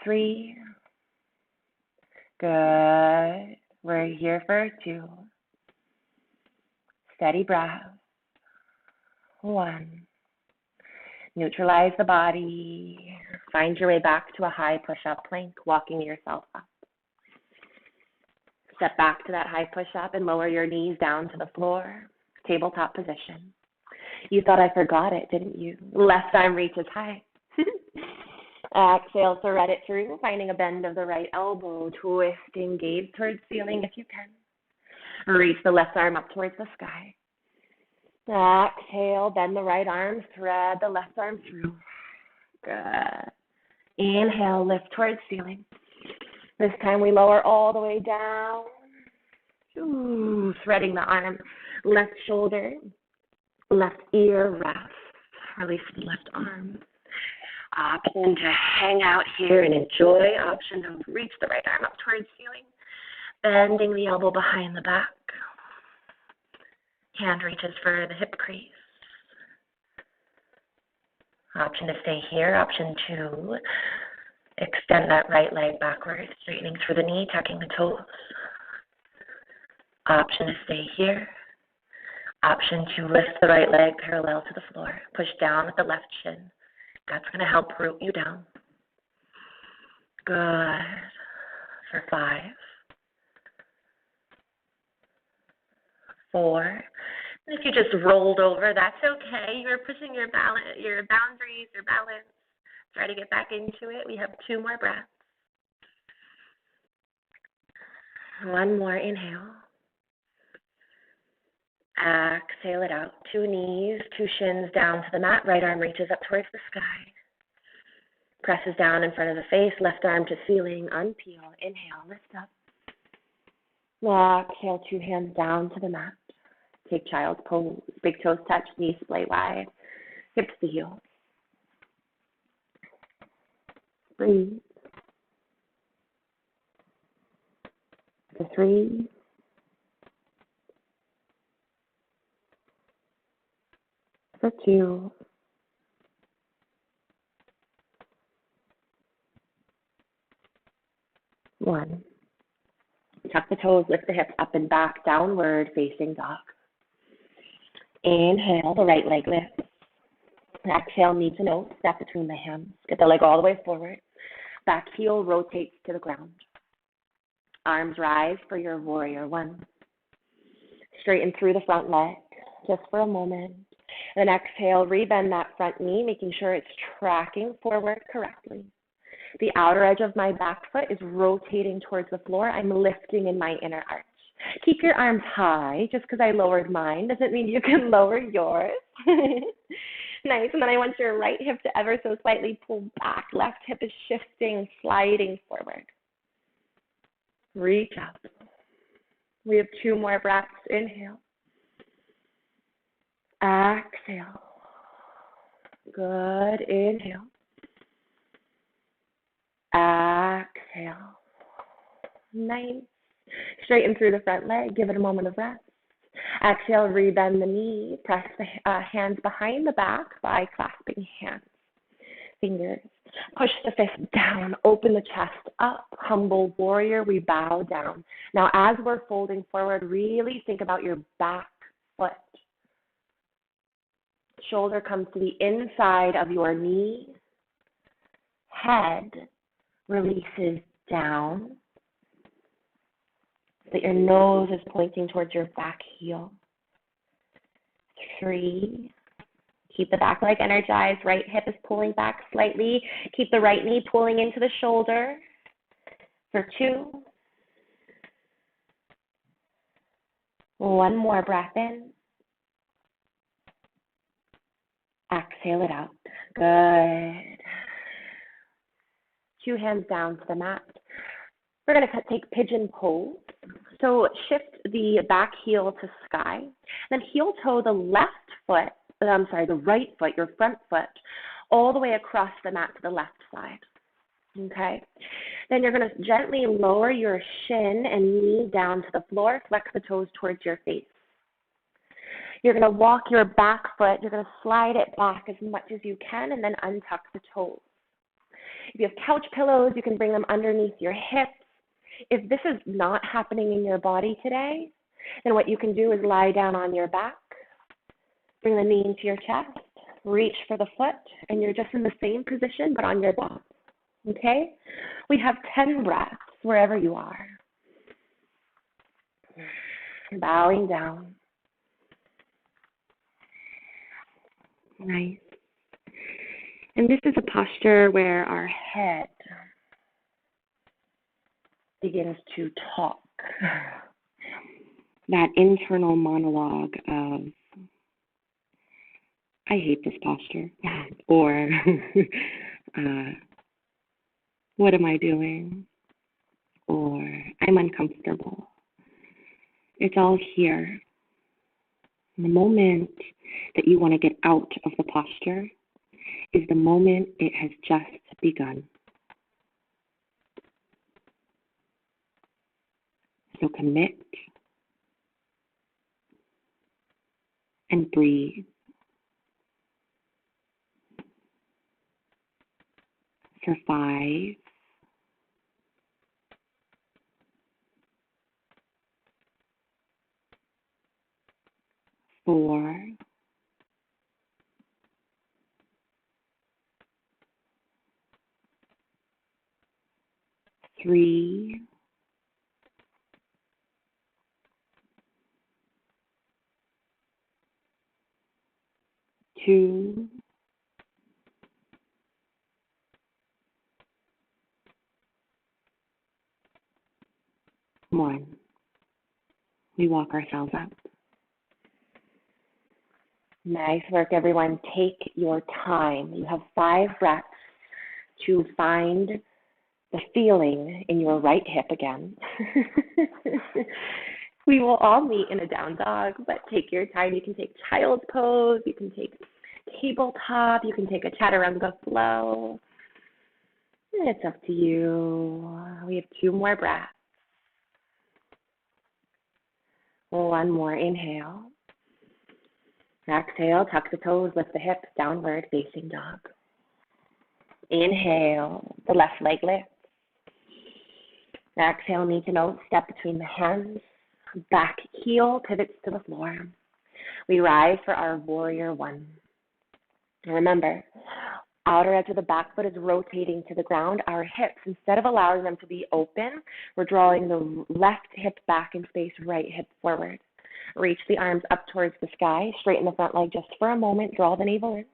3. Good. We're here for 2. Steady breath. 1. Neutralize the body. Find your way back to a high push-up plank, walking yourself up. Step back to that high push-up and lower your knees down to the floor. Tabletop position. You thought I forgot it, didn't you? Left arm reaches high. Exhale, thread it through, finding a bend of the right elbow, twisting gaze towards ceiling if you can. Reach the left arm up towards the sky. Exhale, bend the right arm, thread the left arm through. Good. Inhale, lift towards ceiling. This time we lower all the way down. Ooh, threading the arm, left shoulder, left ear, rest. Release the left arm. Option to hang out here and enjoy. Option to reach the right arm up towards ceiling. Bending the elbow behind the back. Hand reaches for the hip crease. Option to stay here. Option 2, extend that right leg backwards, straightening through the knee, tucking the toes. Option to stay here. Option 2, lift the right leg parallel to the floor. Push down with the left shin. That's going to help root you down. Good. For 5, 4. And if you just rolled over, that's okay. You're pushing your boundaries, your balance. Try to get back into it. We have 2 more breaths. 1 more inhale. Exhale it out. 2 knees, 2 shins down to the mat. Right arm reaches up towards the sky. Presses down in front of the face. Left arm to ceiling. Unpeel. Inhale. Lift up. Exhale. 2 hands down to the mat. Take child's pose. Big toes touch. Knees splay wide. Hips to heels. Breathe. For 3. For 2. 1. Tuck the toes, lift the hips up and back, downward facing dog. Inhale, the right leg lifts. Exhale, knee to nose, step between the hands. Get the leg all the way forward. Back heel rotates to the ground. Arms rise for your warrior 1. Straighten through the front leg, just for a moment. Then exhale, rebend that front knee, making sure it's tracking forward correctly. The outer edge of my back foot is rotating towards the floor. I'm lifting in my inner arch. Keep your arms high. Just because I lowered mine doesn't mean you can lower yours. Nice. And then I want your right hip to ever so slightly pull back. Left hip is shifting, sliding forward. Reach up. We have 2 more breaths. Inhale. Exhale. Good. Inhale. Exhale. Nice. Straighten through the front leg. Give it a moment of rest. Exhale, rebend the knee. Press the hands behind the back by clasping hands. Fingers. Push the fist down. Open the chest up. Humble warrior. We bow down. Now, as we're folding forward, really think about your back foot. Shoulder comes to the inside of your knee. Head releases down so that your nose is pointing towards your back heel. 3. Keep the back leg energized. Right hip is pulling back slightly. Keep the right knee pulling into the shoulder. For 2. 1 more breath in. Exhale it out. Good. 2 hands down to the mat. We're going to take pigeon pose. So shift the back heel to sky. Then heel toe the the right foot, your front foot, all the way across the mat to the left side. Okay? Then you're going to gently lower your shin and knee down to the floor. Flex the toes towards your face. You're going to walk your back foot. You're going to slide it back as much as you can and then untuck the toes. If you have couch pillows, you can bring them underneath your hips. If this is not happening in your body today, then what you can do is lie down on your back, bring the knee into your chest, reach for the foot, and you're just in the same position but on your back. Okay? We have 10 breaths wherever you are. Bowing down. Nice. And this is a posture where our head begins to talk. That internal monologue of, I hate this posture, or what am I doing, or I'm uncomfortable. It's all here. The moment that you want to get out of the posture is the moment it has just begun. So commit and breathe for 5, 4, 3, 2, 1. We walk ourselves up. Nice work, everyone. Take your time. You have 5 breaths to find the feeling in your right hip again. We will all meet in a down dog, but take your time. You can take child's pose, you can take tabletop, you can take a chaturanga flow. It's up to you. We have 2 more breaths. 1 more inhale. Exhale, tuck the toes, lift the hips, downward facing dog. Inhale, the left leg lifts. Exhale, knee to nose, step between the hands. Back heel pivots to the floor. We rise for our warrior 1. Remember, outer edge of the back foot is rotating to the ground. Our hips, instead of allowing them to be open, we're drawing the left hip back in space, right hip forward. Reach the arms up towards the sky, straighten the front leg just for a moment, draw the navel in.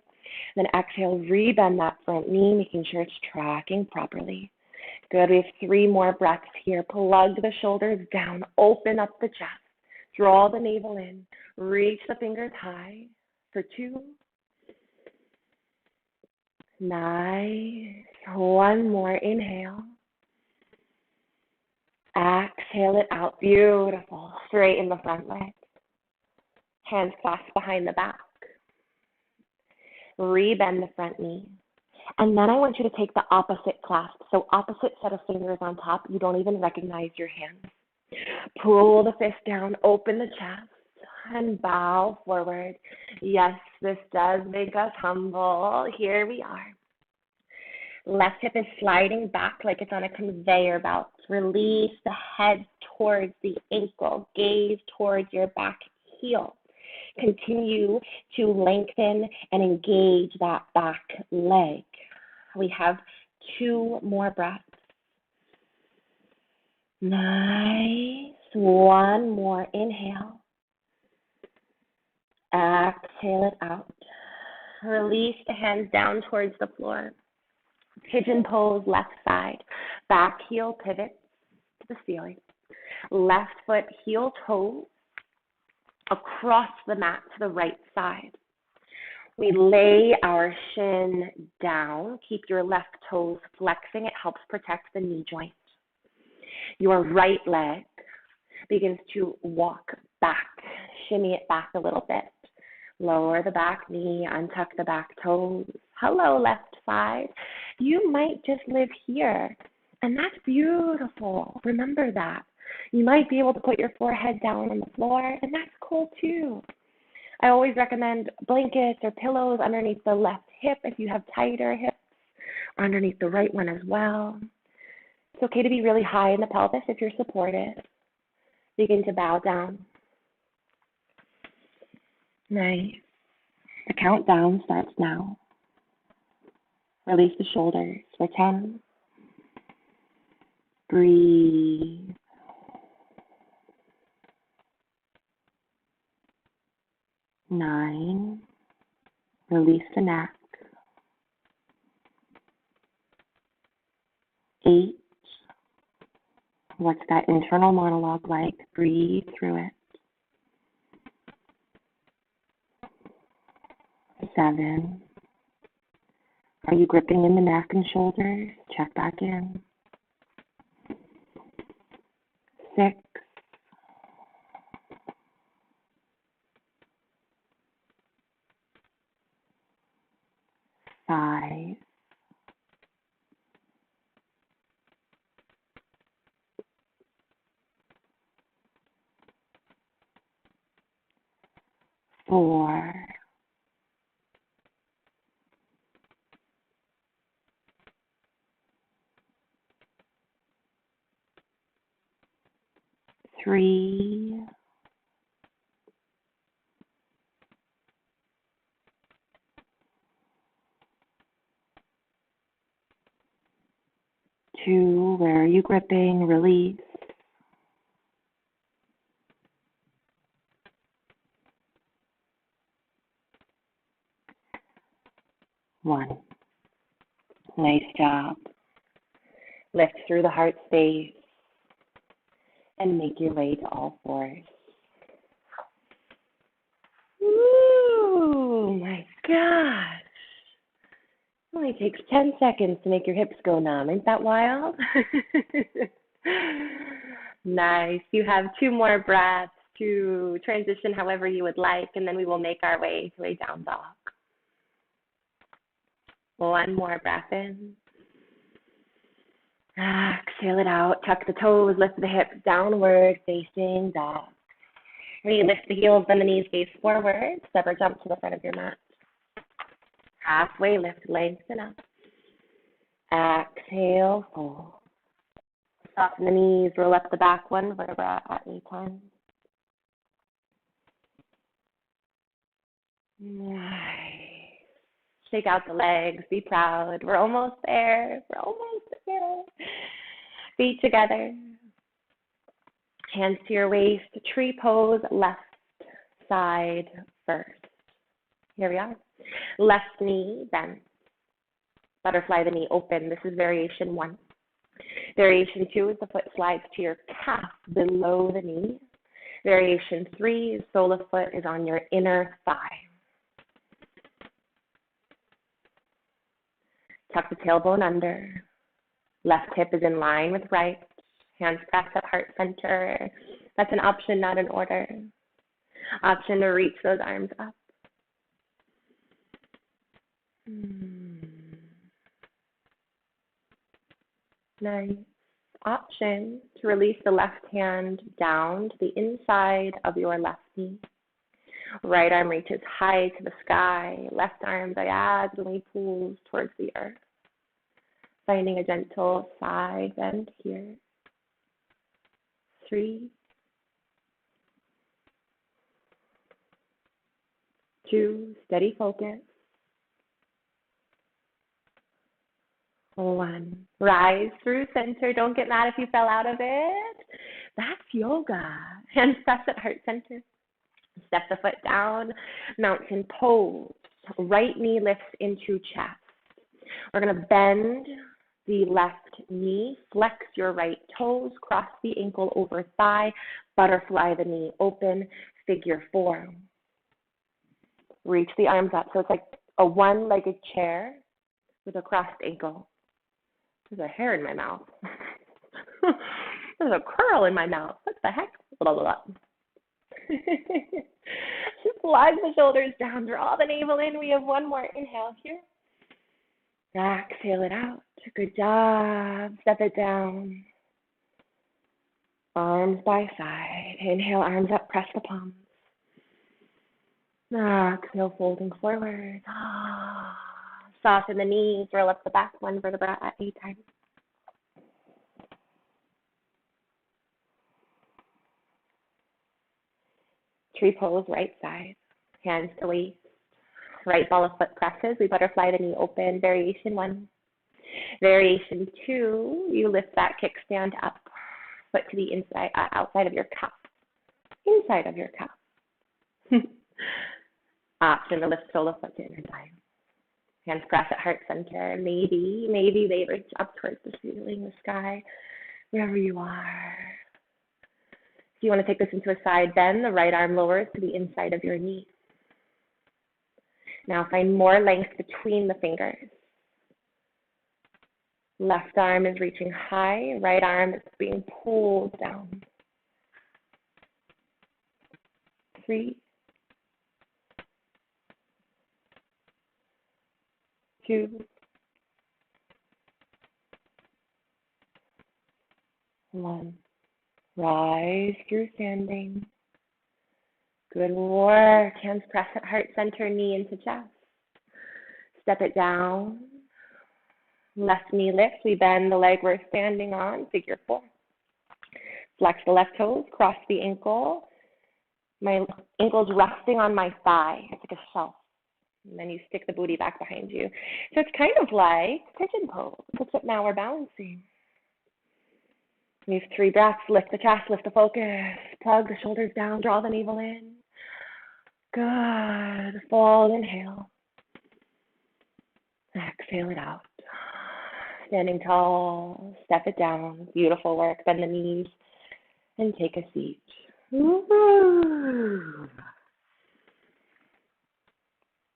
Then exhale, rebend that front knee, making sure it's tracking properly. Good, we have 3 more breaths here. Plug the shoulders down, open up the chest, draw the navel in, reach the fingers high for 2. Nice. 1 more inhale. Exhale it out. Beautiful. Straighten the front leg. Hands clasped behind the back. Rebend the front knee. And then I want you to take the opposite clasp. So opposite set of fingers on top. You don't even recognize your hands. Pull the fist down, open the chest, and bow forward. Yes, this does make us humble. Here we are. Left hip is sliding back like it's on a conveyor belt. Release the head towards the ankle. Gaze towards your back heel. Continue to lengthen and engage that back leg. We have 2 more breaths. Nice. 1 more inhale. Exhale it out. Release the hands down towards the floor. Pigeon pose, left side. Back heel pivots to the ceiling. Left foot heel toes across the mat to the right side. We lay our shin down. Keep your left toes flexing. It helps protect the knee joint. Your right leg begins to walk back. Shimmy it back a little bit. Lower the back knee, untuck the back toes. Hello, left side. You might just live here, and that's beautiful. Remember that. You might be able to put your forehead down on the floor, and that's cool too. I always recommend blankets or pillows underneath the left hip if you have tighter hips, or underneath the right one as well. It's okay to be really high in the pelvis if you're supported. Begin to bow down. Nice. The countdown starts now. Release the shoulders for 10. Breathe. 9. Release the neck. 8. What's that internal monologue like? Breathe through it. 7. Are you gripping in the neck and shoulders? Check back in. 6. 5. 4. 4, 3, 2, where are you gripping? Release. 1. Nice job. Lift through the heart space and make your way to all fours. Ooh, my gosh. It only takes 10 seconds to make your hips go numb. Ain't that wild? Nice. You have 2 more breaths to transition however you would like, and then we will make our way to a down dog. 1 more breath in. Exhale it out. Tuck the toes, lift the hips downward, facing dog. Lift the heels, bend the knees, gaze forward. Step or jump to the front of your mat. Halfway lift, lengthen up. Exhale, fold. Soften the knees, roll up the back 1 vertebra at a time. Nice. Shake out the legs, be proud. We're almost there. We're almost there. Feet together. Hands to your waist. Tree pose, left side first. Here we are. Left knee bent. Butterfly the knee open. This is variation 1. Variation 2 is the foot slides to your calf below the knee. Variation 3, sole of foot is on your inner thigh. Tuck the tailbone under. Left hip is in line with right. Hands pressed at heart center. That's an option, not an order. Option to reach those arms up. Nice. Option to release the left hand down to the inside of your left knee. Right arm reaches high to the sky. Left arm diagonally pulls towards the earth. Finding a gentle side bend here. 3, 2, steady focus. 1, rise through center. Don't get mad if you fell out of it. That's yoga. Hands press at heart center. Step the foot down, mountain pose. Right knee lifts into chest. We're going to bend the left knee, flex your right toes, cross the ankle over thigh, butterfly the knee open, figure 4. Reach the arms up. So it's like a one-legged chair with a crossed ankle. There's a hair in my mouth. There's a curl in my mouth. What the heck? Blah, blah, blah. Slide the shoulders down, draw the navel in. We have 1 more inhale here. Exhale it out. Good job. Step it down. Arms by side. Inhale, arms up, press the palms. Exhale, folding forward. Soften the knees, roll up the back 1 vertebra at a time. Tree pose, right side. Hands to waist. Right ball of foot presses. We butterfly the knee open. Variation 1. Variation 2, you lift that kickstand up. Foot to the inside, outside of your calf. Inside of your calf. Option to lift sole of foot to inner thigh. Hands press at heart center. Maybe they reach up towards the ceiling, the sky, wherever you are. If you want to take this into a side bend, the right arm lowers to the inside of your knee. Now find more length between the fingers. Left arm is reaching high, right arm is being pulled down. 3, 2, 1. Rise through standing. Good work. Hands press at heart center, knee into chest. Step it down. Left knee lifts. We bend the leg we're standing on, figure 4. Flex the left toes, cross the ankle. My ankle's resting on my thigh. It's like a shelf. And then you stick the booty back behind you. So it's kind of like pigeon pose, except now we're balancing. We have 3 breaths. Lift the chest, lift the focus. Plug the shoulders down, draw the navel in. Good. Full inhale. Exhale it out. Standing tall, step it down. Beautiful work. Bend the knees and take a seat. Woo-hoo.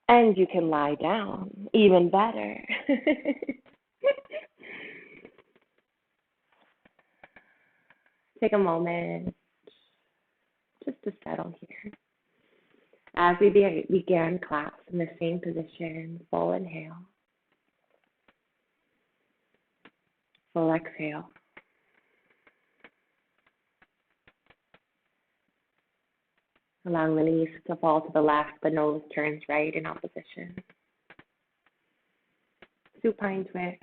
And you can lie down, even better. Take a moment just to settle here. As we began class in the same position, full inhale, full exhale. Allowing the knees to fall to the left, the nose turns right in opposition. Supine twist.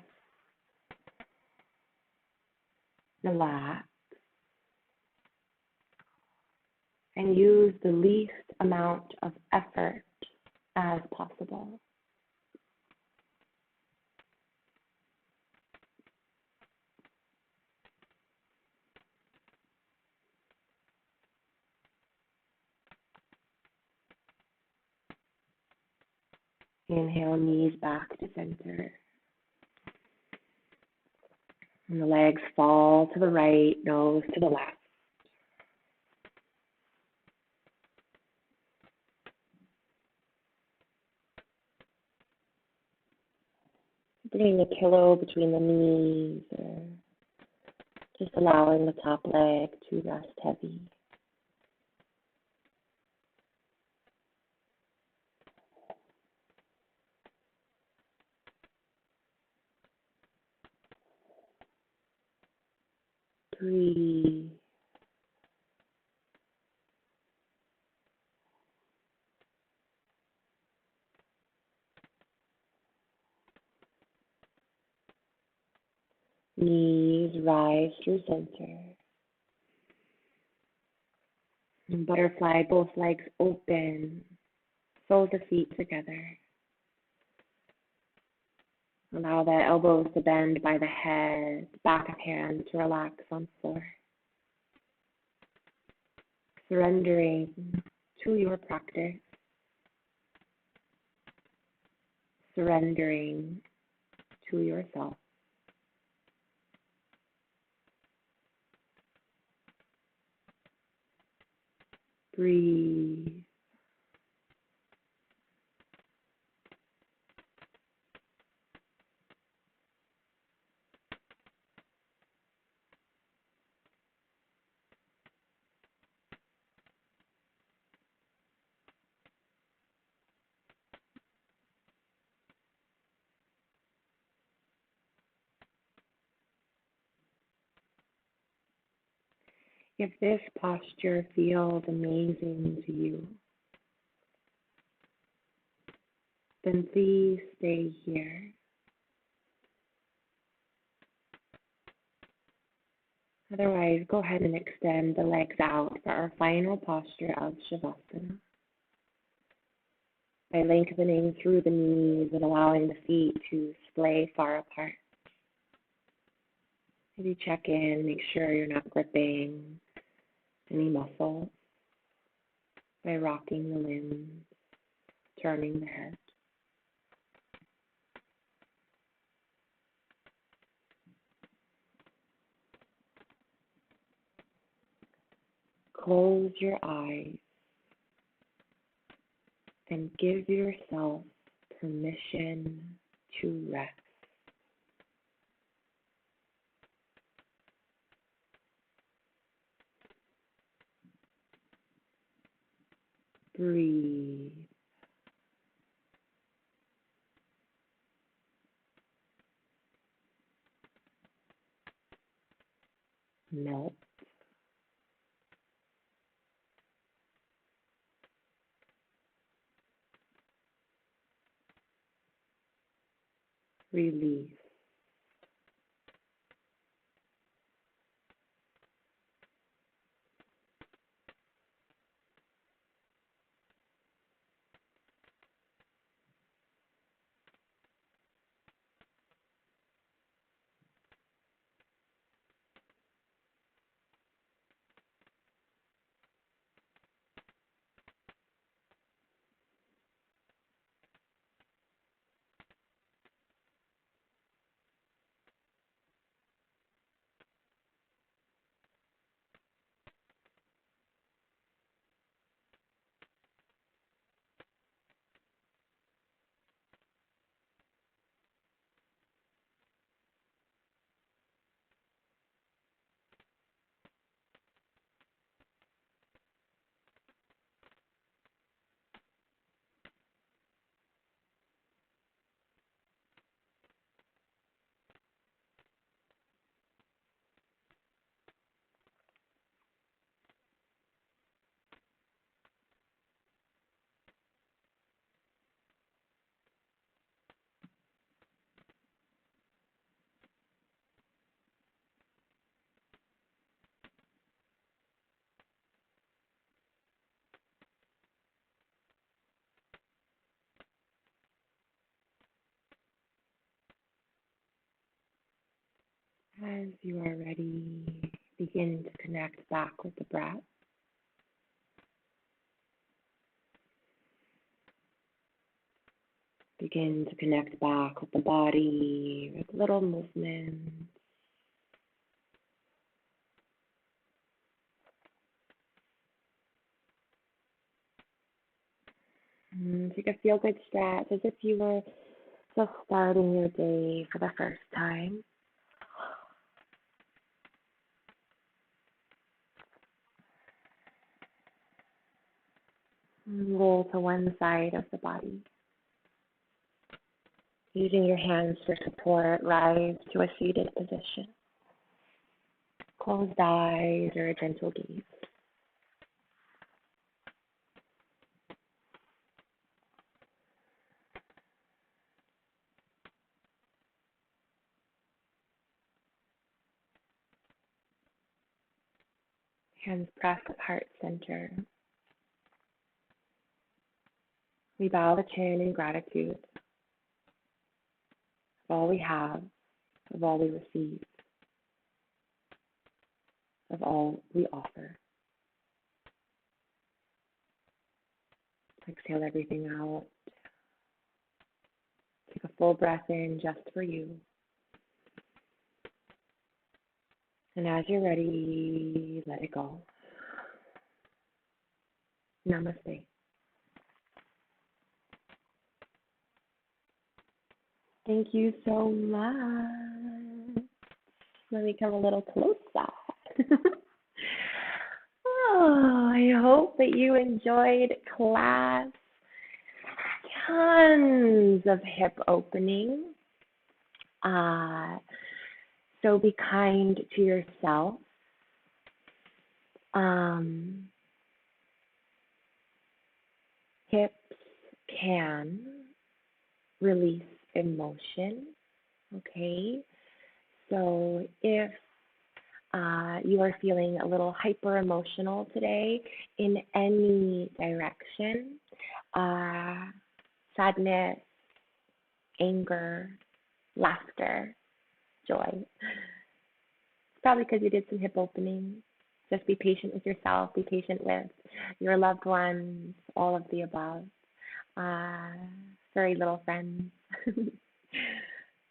Relax. And use the least amount of effort as possible. Inhale, knees back to center. And the legs fall to the right, nose to the left. Bringing the pillow between the knees, or just allowing the top leg to rest heavy. Breathe. Knees rise through center. And butterfly, both legs open. Soles of feet together. Allow the elbows to bend by the head, back of hand to relax on floor. Surrendering to your practice. Surrendering to yourself. Breathe. If this posture feels amazing to you, then please stay here. Otherwise, go ahead and extend the legs out for our final posture of Shavasana. By lengthening through the knees and allowing the feet to splay far apart. Maybe check in, make sure you're not gripping any muscles by rocking the limbs, turning the head. Close your eyes and give yourself permission to rest. Breathe. Melt. release. As you are ready, begin to connect back with the breath. Begin to connect back with the body with little movements. Take a feel-good stretch as if you were just starting your day for the first time. Roll to one side of the body. Using your hands for support, rise to a seated position. Closed eyes or a gentle gaze. Hands pressed at heart center. We bow the chin in gratitude of all we have, of all we receive, of all we offer. Exhale everything out. Take a full breath in just for you. And as you're ready, let it go. Namaste. Thank you so much. Let me come a little closer. Oh, I hope that you enjoyed class. Tons of hip opening. So be kind to yourself. Hips can release emotion, okay? So if you are feeling a little hyper emotional today in any direction, sadness, anger, laughter, joy. It's probably because you did some hip opening. Just be patient with yourself, be patient with your loved ones, all of the above. Furry little friends.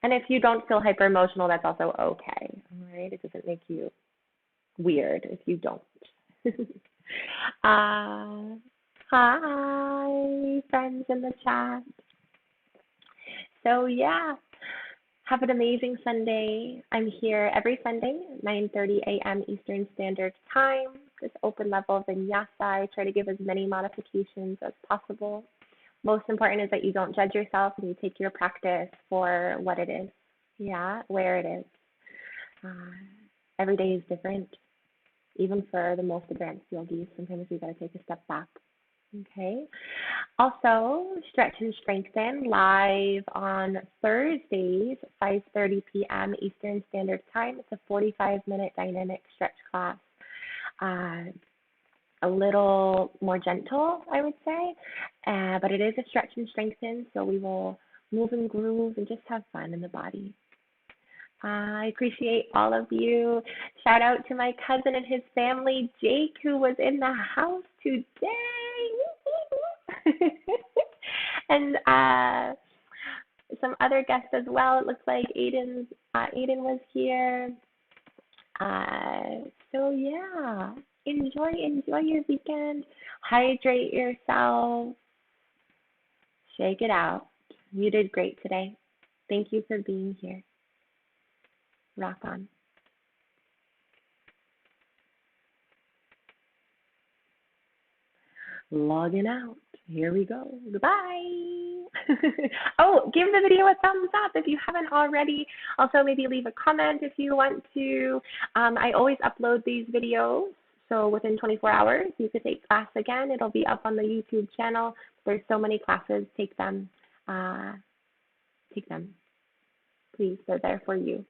And if you don't feel hyper emotional, that's also okay. All right, it doesn't make you weird if you don't. Hi, friends in the chat. So yeah, have an amazing Sunday. I'm here every Sunday, 9:30 a.m. Eastern Standard Time. This open level Vinyasa. I try to give as many modifications as possible. Most important is that you don't judge yourself and you take your practice for what it is, where it is. Every day is different. Even for the most advanced yogis, sometimes we got to take a step back Okay. Also, Stretch and Strengthen live on Thursdays, 5:30 p.m. Eastern Standard Time. It's a 45-minute dynamic stretch class. A little more gentle, I would say, but it is a stretch and strengthen, so we will move and groove and just have fun in the body. I appreciate all of you. Shout out to my cousin and his family, Jake, who was in the house today. And some other guests as well. It looks like Aiden was here. So yeah, enjoy your weekend. Hydrate yourself. Shake it out. You did great today. Thank you for being here. Rock on. Logging out. Here we go. Goodbye. Oh, give the video a thumbs up if you haven't already. Also, maybe leave a comment if you want to. I always upload these videos. So within 24 hours, you could take class again. It'll be up on the YouTube channel. There's so many classes. Take them. Take them. Please, they're there for you.